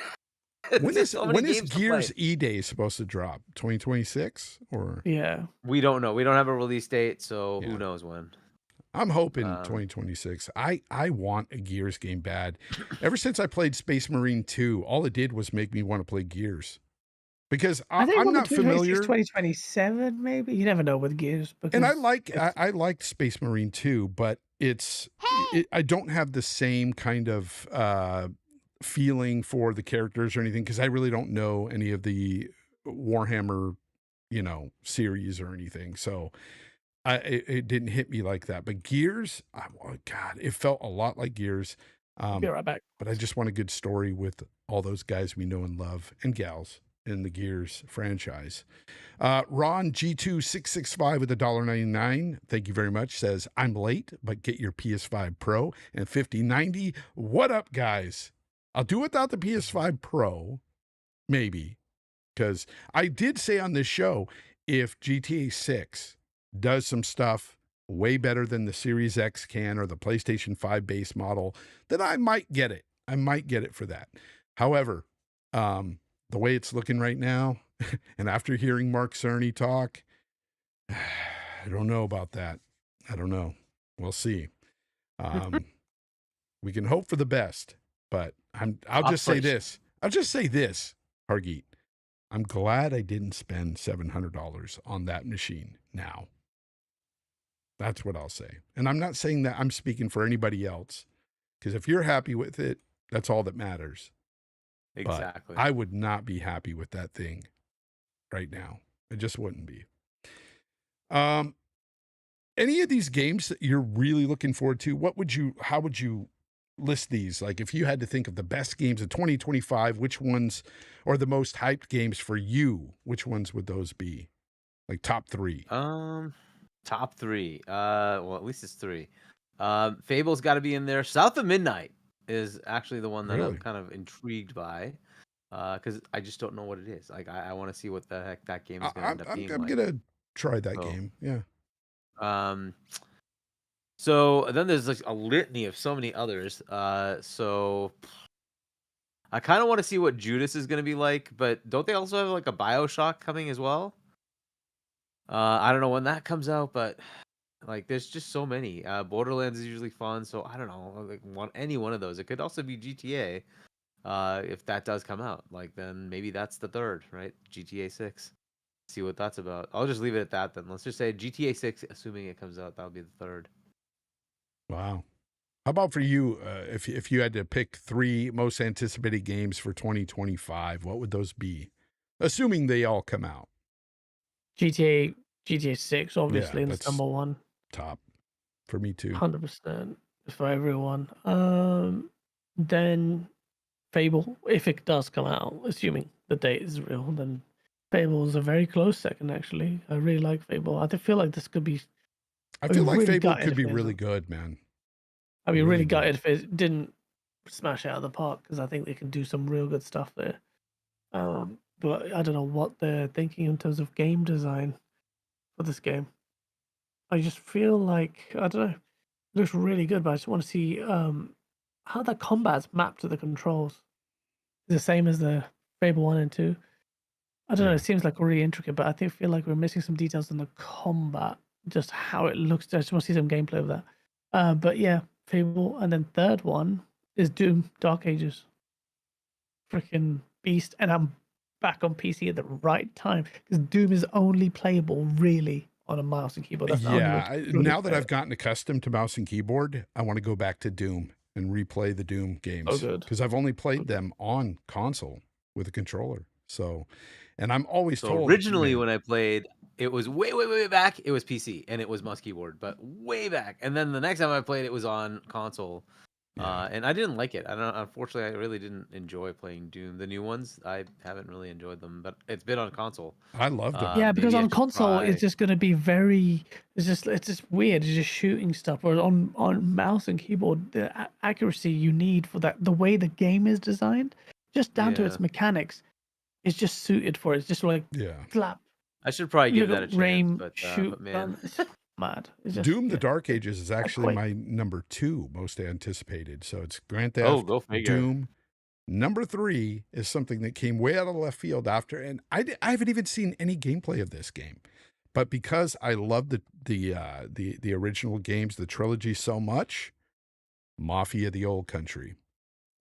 When There's is so many Gears games to play. E-Day supposed to drop? 2026 or Yeah. We don't know. We don't have a release date, so Yeah. who knows when. I'm hoping Um, 2026. I want a Gears game bad. Ever since I played Space Marine 2, all it did was make me want to play Gears. Because I think I'm one not familiar. 2027, maybe. You never know with Gears. Because And I liked Space Marine 2, but I don't have the same kind of feeling for the characters or anything because I really don't know any of the Warhammer, series or anything. So it didn't hit me like that. But Gears, God, it felt a lot like Gears. I'll be right back. But I just want a good story with all those guys we know and love and gals in the Gears franchise. Ron G2665 with $1.99. Thank you very much. Says, I'm late, but get your PS5 Pro and 5090. What up, guys? I'll do without the PS5 Pro, maybe, because I did say on this show, if GTA 6 does some stuff way better than the Series X can or the PlayStation 5 base model, then I might get it. I might get it for that. However, the way it's looking right now, and after hearing Mark Cerny talk, I don't know about that. I don't know. We'll see. We can hope for the best, but I'll just say this. I'll just say this, Hargeet. I'm glad I didn't spend $700 on that machine now. That's what I'll say. And I'm not saying that I'm speaking for anybody else, because if you're happy with it, that's all that matters. Exactly. But I would not be happy with that thing right now. It just wouldn't be. Any of these games that you're really looking forward to, how would you list these? Like if you had to think of the best games of 2025, which ones are the most hyped games for you? Which ones would those be? Like top 3? Top 3. Well, at least it's 3. Fable's got to be in there. South of Midnight is actually the one that Really? I'm kind of intrigued by, because I just don't know what it is. Like I want to see what the heck that game is going to end up being. I'm like. gonna try that So, game. Yeah. So then there's like a litany of so many others. So I kind of want to see what Judas is going to be like, but don't they also have like a BioShock coming as well? I don't know when that comes out, but like there's just so many. Borderlands is usually fun, so I don't know, like any one of those. It could also be GTA. If that does come out, like then maybe that's the third, right? GTA 6. See what that's about. I'll just leave it at that then. Let's just say GTA 6, assuming it comes out, that'll be the third. Wow. How about for you? If you had to pick 3 most anticipated games for 2025, what would those be? Assuming they all come out. GTA 6, obviously, and that's it's number 1. Top for me too. 100% for everyone. Then Fable, if it does come out, assuming the date is real, then Fable is a very close second. Actually, I really like Fable. I feel like this could be. I feel like really Fable gutted could if be it really isn't. good, man. I'd be Really really good. gutted if it didn't smash it out of the park, because I think they can do some real good stuff there. But I don't know what they're thinking in terms of game design for this game. I just feel like, I don't know, it looks really good, but I just want to see how the combat's mapped to the controls. The same as the Fable 1 and 2. I don't know. Yeah. It seems like really intricate, but I feel like we're missing some details on the combat, just how it looks. I just want to see some gameplay of that. But yeah, Fable, and then third one is Doom Dark Ages. Freaking beast, and I'm back on PC at the right time because Doom is only playable really on a mouse and keyboard. That's the only way Yeah, to truly now that play I've it. gotten accustomed to mouse and keyboard, I want to go back to Doom and replay the Doom games good. because I've only played good. them on console with a controller. So, and I'm always So told originally man, when I played, it was way back. It was PC and it was mouse keyboard, but way back. And then the next time I played, it was on console. yeah, And I didn't like it. I don't. Unfortunately, I really didn't enjoy playing Doom. The new ones, I haven't really enjoyed them. But it's been on console. I loved them. Yeah, because Maybe I on should console it's try. just going to be very. It's just weird. It's just shooting stuff. Whereas on mouse and keyboard, the accuracy you need for that, the way the game is designed, just down to its Yeah. mechanics, is just suited for it. It's just like Yeah, slap, I should probably give look that a at chance. rain, But shoot, man, gun. It's mad. It's just, Doom: The yeah. Dark Ages is actually quite- my number 2 most anticipated. So it's Grand oh, Theft, go figure. Doom. Number 3 is something that came way out of left field after, and I haven't even seen any gameplay of this game. But because I love the original games, the trilogy so much, Mafia: The Old Country.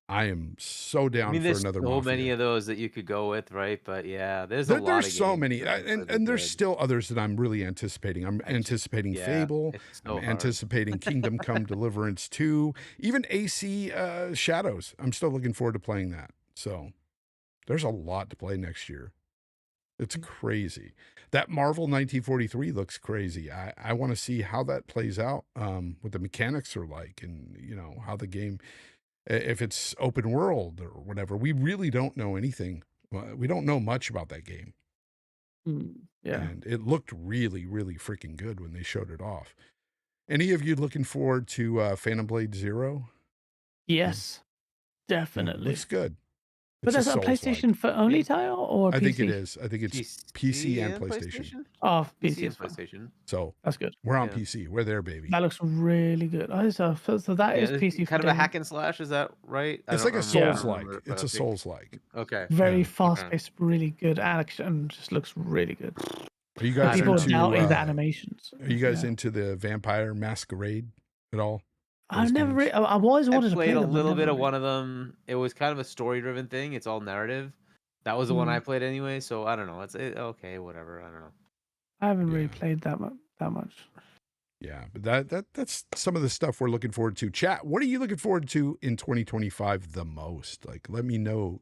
I am so I down mean, for there's another so Mafia. many of those that you could go with, right? But yeah, there's a lot There's of so games many, that are and really there's good. still others that I'm really anticipating. I'm anticipating Yeah, Fable. it's so I'm hard. anticipating Kingdom Come Deliverance 2, even AC Shadows. I'm still looking forward to playing that. So there's a lot to play next year. It's crazy. That Marvel 1943 looks crazy. I want to see how that plays out, what the mechanics are like, and how the game, if it's open world or whatever. We really don't know anything. We don't know much about that game. Yeah. And it looked really, really freaking good when they showed it off. Any of you looking forward to Phantom Blade Zero? Yes. Yeah, Definitely. looks good. But It's that's a Souls-like. PlayStation for only title or I PC? think it is. I think it's PC and PlayStation. Oh, PC PC and is fine. PlayStation. So That's good. we're on Yeah. PC. We're there, baby. That looks really good. So that is Yeah, PC kind for of a day hack and slash. Is that right? It's like a Souls-like. It's a Souls-like. Okay. very Yeah. fast-paced, really good action. Just looks really good. Are you guys People into? doubting the animations. Are you guys Yeah. into the Vampire Masquerade at all? I've those never games? really. I've always I wanted to play played a them, but little bit never of really. one of them. It was kind of a story-driven thing. It's all narrative. That was the one I played anyway. So I don't know. Okay, whatever. I don't know. I haven't really Yeah. played that much. Yeah, but that's some of the stuff we're looking forward to. Chat, what are you looking forward to in 2025 the most? Like, let me know.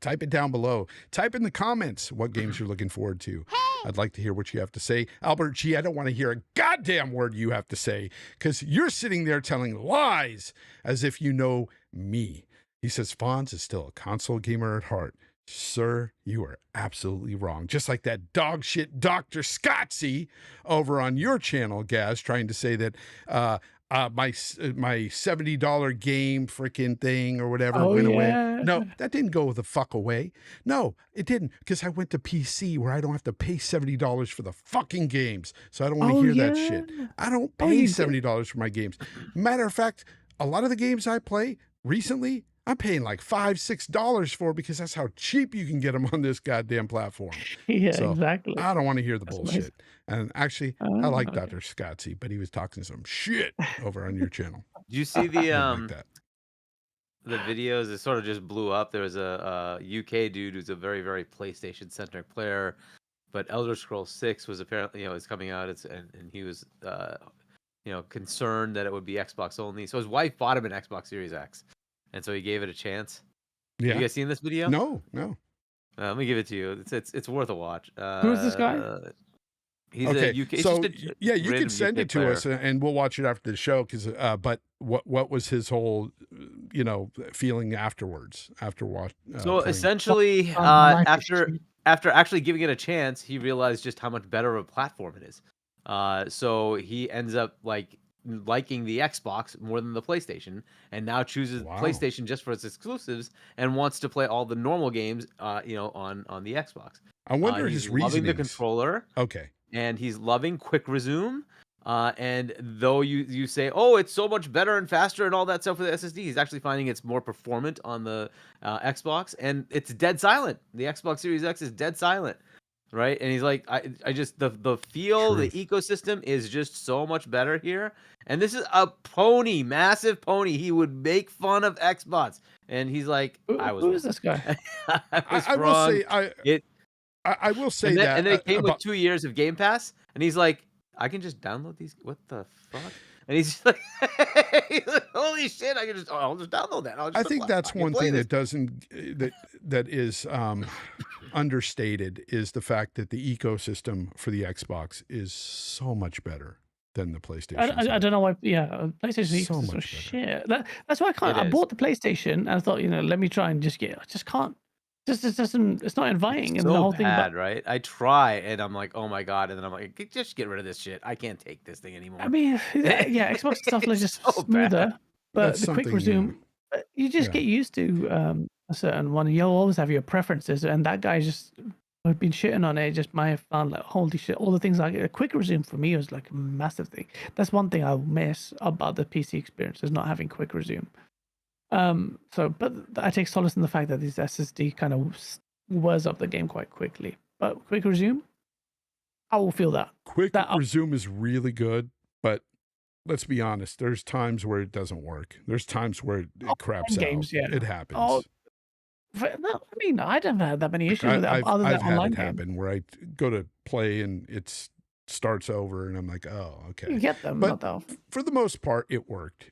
Type it down below. Type in the comments what games you're looking forward to. I'd like to hear what you have to say. Albert G, I don't want to hear a goddamn word you have to say because you're sitting there telling lies as if you know me. He says Fonz is still a console gamer at heart. Sir, you are absolutely wrong. Just like that dog shit Dr. Scotzy over on your channel, Gaz, trying to say that my $70 game freaking thing or whatever went away. No, that didn't go the fuck away. No, it didn't, because I went to PC where I don't have to pay $70 for the fucking games. So I don't want to hear that shit. I don't pay $70 for my games. Matter of fact, a lot of the games I play recently, I'm paying like $5-6 for because that's how cheap you can get them on this goddamn platform. Yeah, So, exactly. I don't want to hear the That's bullshit. nice. And actually, I like okay. Dr. Scotzy, but he was talking some shit over on your channel. Did you see the I don't like that. the videos? It sort of just blew up. There was a UK dude who's a very, very PlayStation centric player, but Elder Scrolls 6 was apparently is coming out. And he was concerned that it would be Xbox only. So his wife bought him an Xbox Series X, and so he gave it a chance. Yeah. You guys seen this video? No. Let me give it to you. It's worth a watch. Who's this guy? He's okay. a UK. It's So just a yeah, you random can send UK it to player. us, and we'll watch it after the show. Because, but what was his whole, feeling afterwards after watch? So playing? essentially, life is after actually giving it a chance, he realized just how much better of a platform it is. So he ends up liking the Xbox more than the PlayStation, and now chooses Wow. PlayStation just for its exclusives, and wants to play all the normal games, on the Xbox. I wonder He's his loving the reasoning. controller. Okay. And he's loving quick resume. And though you say, oh, it's so much better and faster and all that stuff with the SSD, he's actually finding it's more performant on the Xbox, and it's dead silent. The Xbox Series X is dead silent, right? And he's like, I just the feel, Truth. the ecosystem is just so much better here. And this is a pony, massive pony. He would make fun of Xbox, and he's like, I was. Who is this guy? I will say I will say and then, that and then it came about, with 2 years of Game Pass, and he's like, I can just download these. What the fuck? And he's just like, holy shit! I'll just download that. I think that's one thing that doesn't that is understated is the fact that the ecosystem for the Xbox is so much better than the PlayStation. I don't know why. Yeah, PlayStation So is so much better. shit. That's why I can't. I bought the PlayStation and I thought, let me try and just get. I just can't. Just doesn't. It's not inviting. It's and the so whole thing. bad, right? I try, and I'm like, oh my god, and then I'm like, just get rid of this shit. I can't take this thing anymore. I mean, yeah, Xbox stuff is just so smoother, bad. but That's the quick something, resume, you just yeah. get used to a certain one. You'll always have your preferences, and that guy just I've been shitting on it. Just might have found like holy shit, all the things like a quick resume for me was like a massive thing. That's one thing I miss about the PC experience is not having quick resume. But I take solace in the fact that this SSD kind of wears up the game quite quickly. But quick resume, I will feel that. Quick resume is really good, but let's be honest. There's times where it doesn't work. There's times where it craps games, out. yeah. It happens. Oh, no, I mean, I don't have that many issues with that other than I've had online it game. happen where I go to play and it starts over, and I'm like, oh, okay. You get them, But not that. for the most part, it worked.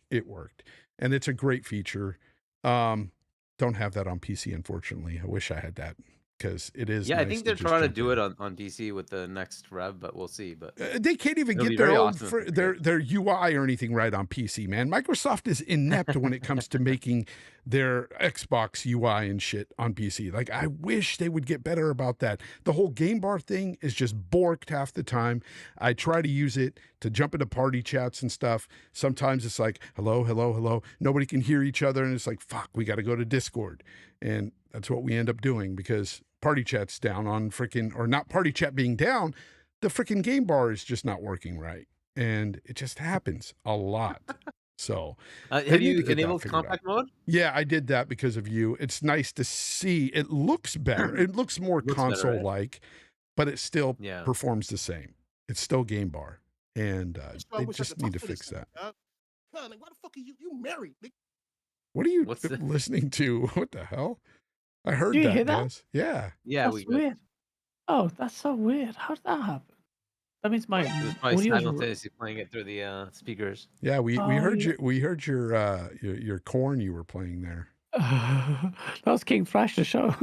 And it's a great feature. Don't have that on PC, unfortunately. I wish I had that because it is. Yeah, nice I think to they're just trying to jump do in. it on PC with the next rev, but we'll see. But they can't even it'll get be their very own awesome if they their UI or anything right on PC, man. Microsoft is inept when it comes to making their Xbox UI and shit on PC. Like, I wish they would get better about that. The whole game bar thing is just borked half the time. I try to use it to jump into party chats and stuff. Sometimes it's like, hello, hello, hello. Nobody can hear each other, and it's like, fuck, we got to go to Discord. And that's what we end up doing because party chat's down on freaking, or not party chat being down, the freaking game bar is just not working right. And it just happens a lot. So have you enabled compact mode? Yeah, I did that because of you. It's nice to see. It looks better. It looks more console-like, but it still performs the same. It's still game bar. And they just need to fix that. Why the fuck are you married? What are you listening to? What the hell? I heard Do you that, hear that? guys. Yeah. Yeah, That's weird. Oh, that's so weird. How did that happen? That means my It was probably audio. simultaneously playing it through the speakers. Yeah, we heard yeah. you. We heard your corn you were playing there. That was King Thrash, the show.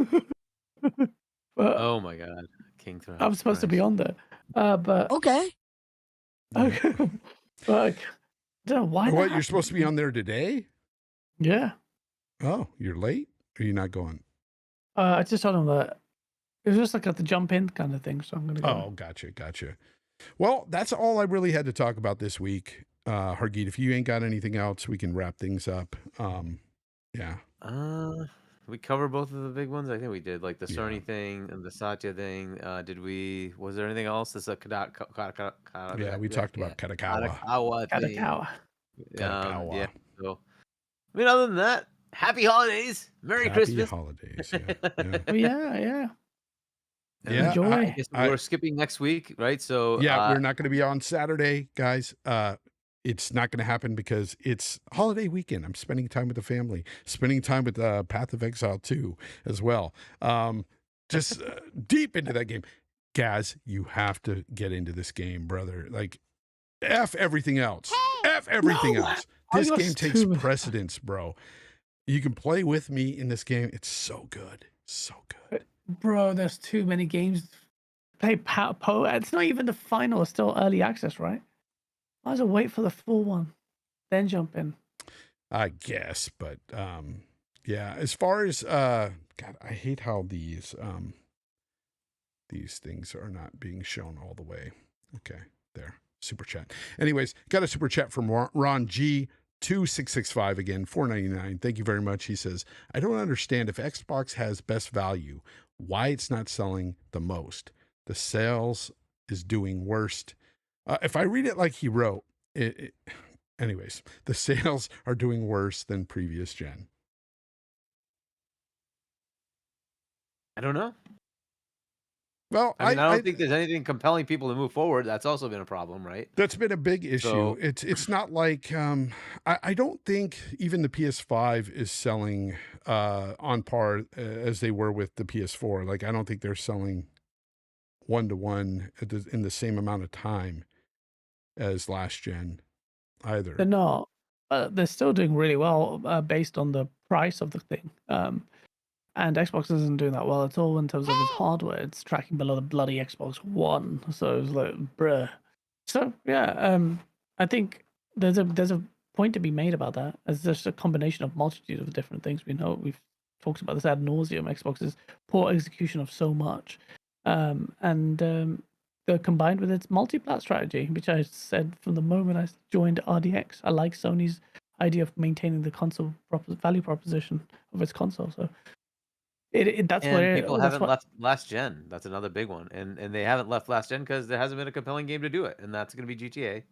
Oh my god, King Thrash. I'm supposed to be on there, but Okay. okay. But I don't know why. What, you're supposed to be on there today? Yeah. Oh, you're late? Or are you not going? I just told him that it was just like at the jump in kind of thing, so I'm gonna go. Oh, gotcha. Well, that's all I really had to talk about this week. Hargeet, if you ain't got anything else, we can wrap things up. Yeah. We covered both of the big ones. I think we did, like the Sony thing and the Satya thing. Was there anything else? This Yeah, we talked about Kadokawa. Kadokawa. Yeah. So, I mean, other than that, happy holidays, Merry Christmas. Holidays. Yeah. Yeah. Enjoy. I guess we're skipping next week, right? So yeah, we're not going to be on Saturday, guys. It's not going to happen because it's holiday weekend. I'm spending time with the family, spending time with Path of Exile 2 as well. Just deep into that game. Gaz, you have to get into this game, brother. Like, F everything else. F everything else. This game takes precedence, bro. You can play with me in this game. It's so good. So good. Bro, there's too many games. Play Po. It's not even the final. It's still early access, right? Might as well wait for the full one, then jump in. I guess, but yeah. As far as God, I hate how these things are not being shown all the way. Okay, there. Super chat. Anyways, got a super chat from Ron G. 2665 again, $4.99. Thank you very much. He says, I don't understand if Xbox has best value, why it's not selling the most. The sales is doing worst. If I read it like he wrote, anyways, the sales are doing worse than previous gen. I don't know. Well, I mean, I don't think there's anything compelling people to move forward. That's also been a problem, right? That's been a big issue. So- It's not like I don't think even the PS5 is selling on par as they were with the PS4. Like I don't think they're selling 1-to-1 in the same amount of time as last gen either. They're not. They're still doing really well based on the price of the thing. And Xbox isn't doing that well at all in terms of its hardware. It's tracking below the bloody Xbox One. So it's like, bruh. So yeah, I think there's a point to be made about that. It's just a combination of multitude of different things. We know we've talked about this ad nauseum. Xbox's poor execution of so much, and they're combined with its multi-plat strategy, which I said from the moment I joined RDX. I like Sony's idea of maintaining the console value proposition of its console. So. That's and where people haven't left last gen. That's another big one, and they haven't left last gen because there hasn't been a compelling game to do it, and that's going to be GTA.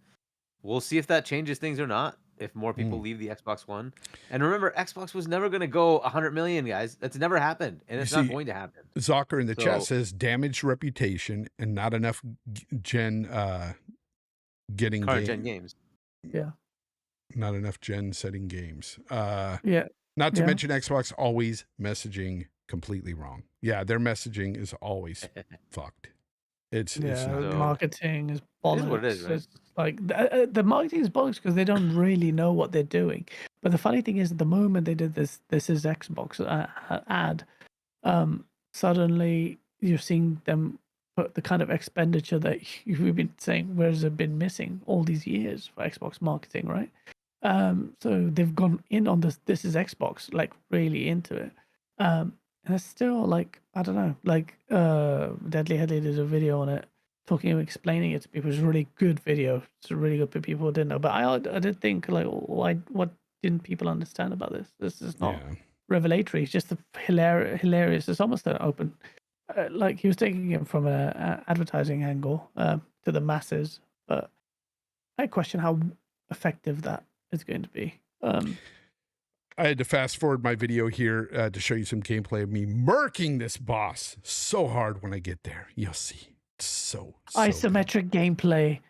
We'll see if that changes things or not. If more people leave the Xbox One, and remember, Xbox was never going to go 100 million, guys. That's never happened, and it's not going to happen. Zocker in the chat says damaged reputation and not enough gen getting current gen games. Yeah, not enough gen setting games. Yeah. Not to mention Xbox always messaging completely wrong. Yeah, their messaging is always fucked. It's the marketing is bollocks. It is what it is, right? It's like the marketing is bollocks because they don't really know what they're doing. But the funny thing is, the moment they did this is Xbox ad, suddenly you're seeing them put the kind of expenditure that we've been saying where's it been missing all these years for Xbox marketing, right? So they've gone in on this is Xbox, like really into it. And it's still like, I don't know, like Deadly Headley did a video on it, explaining it to people. It's a really good video. It's really good for people who didn't know. But I did think, like, what didn't people understand about this? This is not revelatory. It's just hilarious. It's almost an open, like he was taking it from an advertising angle to the masses. But I question how effective that is going to be. I had to fast forward my video here to show you some gameplay of me murking this boss so hard when I get there. You'll see. It's so isometric gameplay.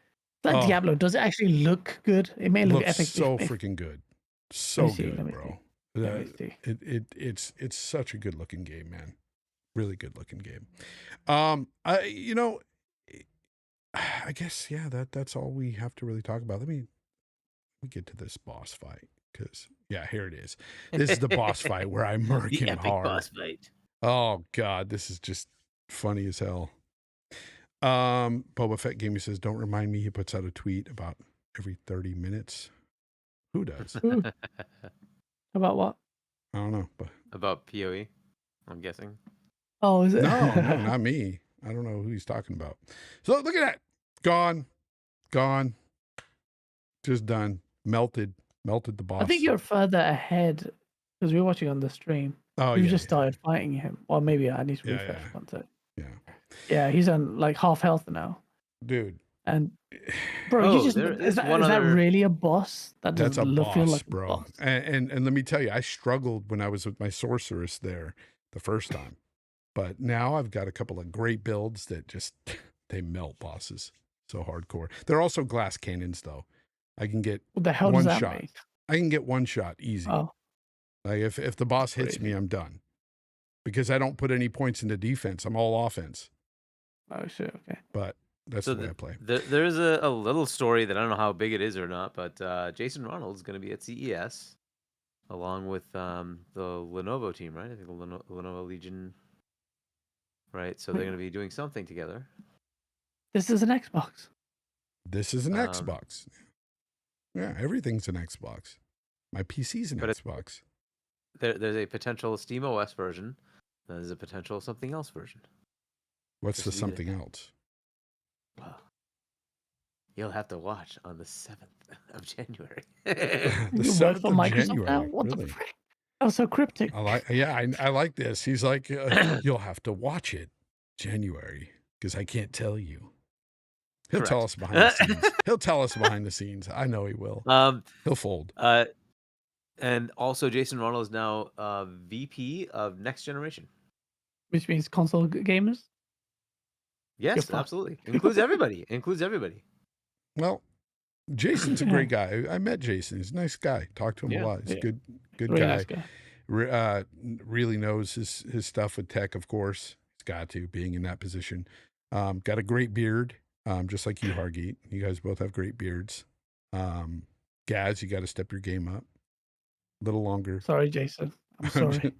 That Diablo, does it actually look good? It may look epic. So freaking good. So good, bro. It's such a good looking game, man. Really good looking game. I guess that's all we have to really talk about. Let me get to this boss fight. Because here it is. This is the boss fight where I murk him hard. Boss fight. Oh god, this is just funny as hell. Boba Fett Gaming says, "Don't remind me." He puts out a tweet about every 30 minutes. Who does? About what? I don't know, but about PoE. I'm guessing. Oh, is it? No, not me. I don't know who he's talking about. So look at that, gone, just done, melted the boss. I think you're further ahead because we were watching on the stream. Oh, you just started fighting him. Or maybe I need to refresh content. Yeah, he's on like half health now. Dude. And bro, is that really a boss? That's a boss, feel like bro. A boss. And let me tell you, I struggled when I was with my sorceress there the first time. But now I've got a couple of great builds that just they melt bosses so hardcore. They're also glass cannons though. I can get what the hell one does that shot. make? I can get one shot easy. Oh. Like if the boss hits me, I'm done. Because I don't put any points into defense. I'm all offense. Oh shit, okay. But that's the way I play. There's a little story that I don't know how big it is or not, but Jason Ronald's is going to be at CES along with the Lenovo team, right? I think the Lenovo Legion, right? So they're going to be doing something together. This is an Xbox. This is an Xbox. Yeah, everything's an Xbox. My PC's an Xbox. There's a potential SteamOS version. There's a potential something else version. What's the something else? Well, you'll have to watch on the 7th of January. The You 7th work for of Microsoft January. now? What Really? the frick? That was so cryptic. I like this. He's like, you'll have to watch it January because I can't tell you. He'll tell us behind the scenes. He'll tell us behind the scenes. I know he will. He'll fold. And also, Jason Ronald is now VP of Next Generation. Which means console gamers? Yes, absolutely. Includes everybody. Includes everybody. Well, Jason's a great guy. I met Jason. He's a nice guy. Talked to him a lot. He's a good Really guy. nice guy. Really knows his stuff with tech, of course. He's got to, being in that position. Got a great beard, just like you, Hargeet. You guys both have great beards. Gaz, you got to step your game up a little longer. Sorry, Jason. I'm sorry.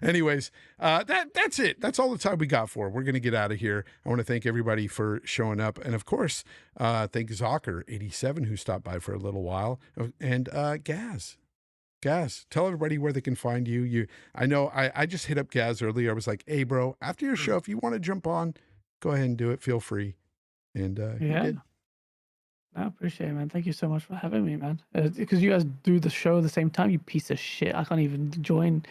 Anyways, that's it. That's all the time we got for. We're going to get out of here. I want to thank everybody for showing up. And of course, thank Zocker87 who stopped by for a little while. And Gaz, tell everybody where they can find you. I know I just hit up Gaz earlier. I was like, hey, bro, after your show, if you want to jump on, go ahead and do it. Feel free. And he did. I appreciate it, man. Thank you so much for having me, man. Because you guys do the show at the same time, you piece of shit. I can't even join,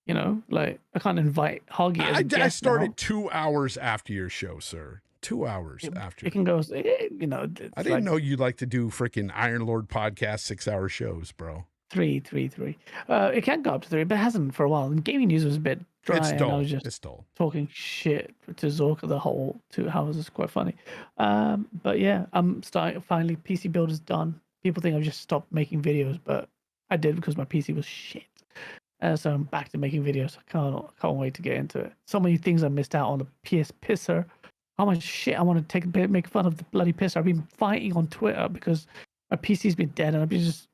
I can't invite Hoggy as a guest. I started now. 2 hours after your show, sir. 2 hours after. It can go, I didn't know you'd like to do freaking Iron Lord podcast 6-hour shows, bro. Three. It can go up to 3, but it hasn't for a while. And gaming news was a bit dry. It's and dull. I was just It's dull. talking shit to Zorka the whole 2 hours. It's quite funny. But yeah, I'm starting. Finally, PC build is done. People think I've just stopped making videos, but I did because my PC was shit. So I'm back to making videos. I can't wait to get into it. So many things I missed out on. The PS Pisser. How much shit I want to make fun of the bloody Pisser. I've been fighting on Twitter because my PC's been dead and I've been just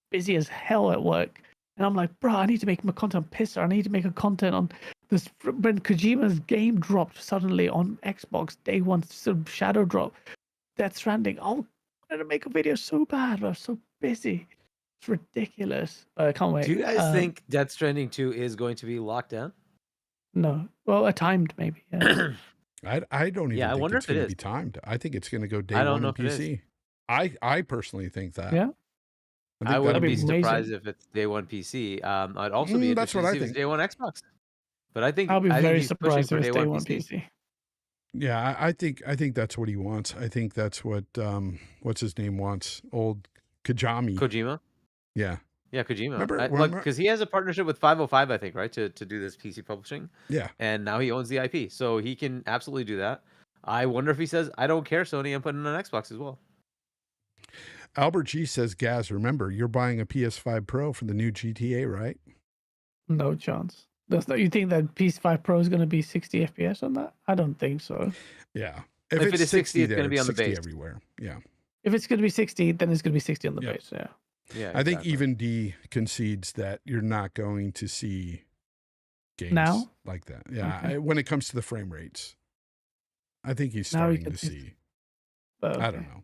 busy as hell at work. And I'm like, bro, I need to make my content on Pisser. I need to make a content on this. When Kojima's game dropped suddenly on Xbox day one, some shadow drop, Death Stranding. I wanted to make a video so bad, but I'm so busy. It's ridiculous. I can't wait. Do you guys think Death Stranding 2 is going to be locked down? No. Well, a timed maybe. Yeah. I don't even I think wonder it's if it going to is. be timed. I think it's going to go day I don't one know on if it is. PC. I personally think that. Yeah. I wouldn't be that'd be surprised amazing. if it's day one PC. I'd also be That's interested what to I see if it's think. day one Xbox. But I think I'll be I think very he's pushing surprised for if it's day one PC. PC. Yeah, I think that's what he wants. I think that's what what's his name wants. Old Kojima. Yeah. Yeah, Kojima. Remember- Because he has a partnership with 505, I think, right, to do this PC publishing. Yeah. And now he owns the IP, so he can absolutely do that. I wonder if he says, "I don't care, Sony, I'm putting it on Xbox as well." Albert G says, Gaz, remember, you're buying a PS5 Pro for the new GTA, right? No chance. You think that PS5 Pro is going to be 60 FPS on that? I don't think so. Yeah. If it is 60, it's gonna be on the 60 base. everywhere. Yeah. If it's going to be 60, then it's going to be 60 on the Yep. base. Yeah. Yeah, I think exactly. even D concedes that you're not going to see games Now? like that. Yeah. Okay. When it comes to the frame rates, I think he's Now he starting to concedes. see. But, I don't know.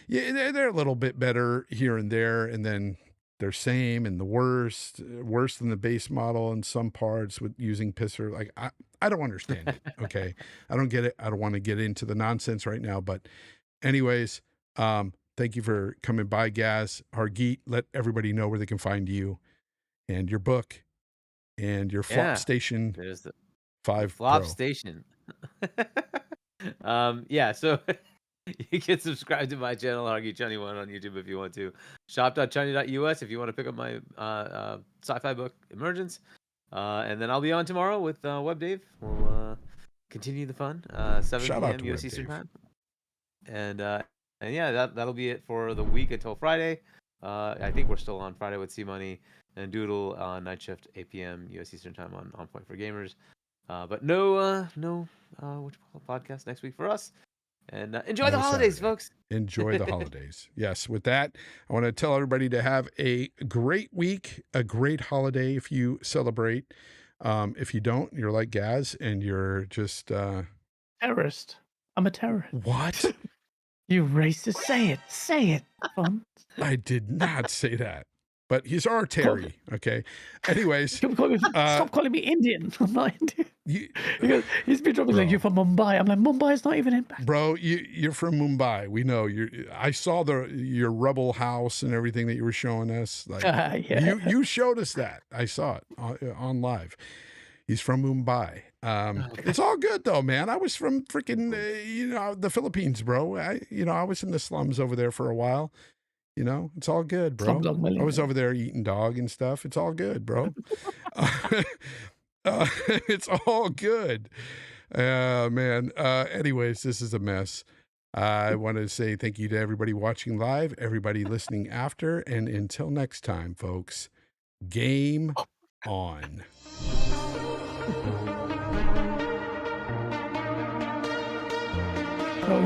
Yeah, they're a little bit better here and there, and then they're same and the worst than the base model in some parts with using Pisser. Like I don't understand it. Okay, I don't get it. I don't want to get into the nonsense right now. But anyways, thank you for coming by, Gaz. Hargeet, let everybody know where they can find you and your book and your Flop Station There's the 5 Flop Pro. Station. So you can subscribe to my channel, HargeetChunny1 on YouTube if you want to. Shop.chunny.us if you want to pick up my sci-fi book, Emergence. And then I'll be on tomorrow with Web Dave. We'll continue the fun. 7 Shout out p.m. to US Web Eastern Dave. time. And yeah, that'll be it for the week until Friday. I think we're still on Friday with C Money and Doodle on night shift, 8 p.m. US Eastern time on Point for Gamers. But no podcast next week for us. And enjoy the holidays, Saturday. folks. Enjoy the holidays. Yes. With that, I want to tell everybody to have a great week, a great holiday if you celebrate. If you don't, you're like Gaz and you're just terrorist. I'm a terrorist. what? You racist. Say it. Fun. I did not say that. But he's our Terry. Okay. Anyways, Stop calling me Indian. I'm not Indian. He's been dropping like, you're from Mumbai. I'm like, Mumbai is not even in back. Bro, you're from Mumbai. We know. I saw your Rebel house and everything that you were showing us. Like Yeah. you showed us that. I saw it on live. He's from Mumbai. It's all good though, man. I was from freaking, the Philippines, bro. I was in the slums over there for a while. It's all good, bro. Slumdog I was Millionaire. over there eating dog and stuff. It's all good, bro. It's all good. Man. Anyways, this is a mess. I want to say thank you to everybody watching live, everybody listening after, and until next time, folks, game on. Oh,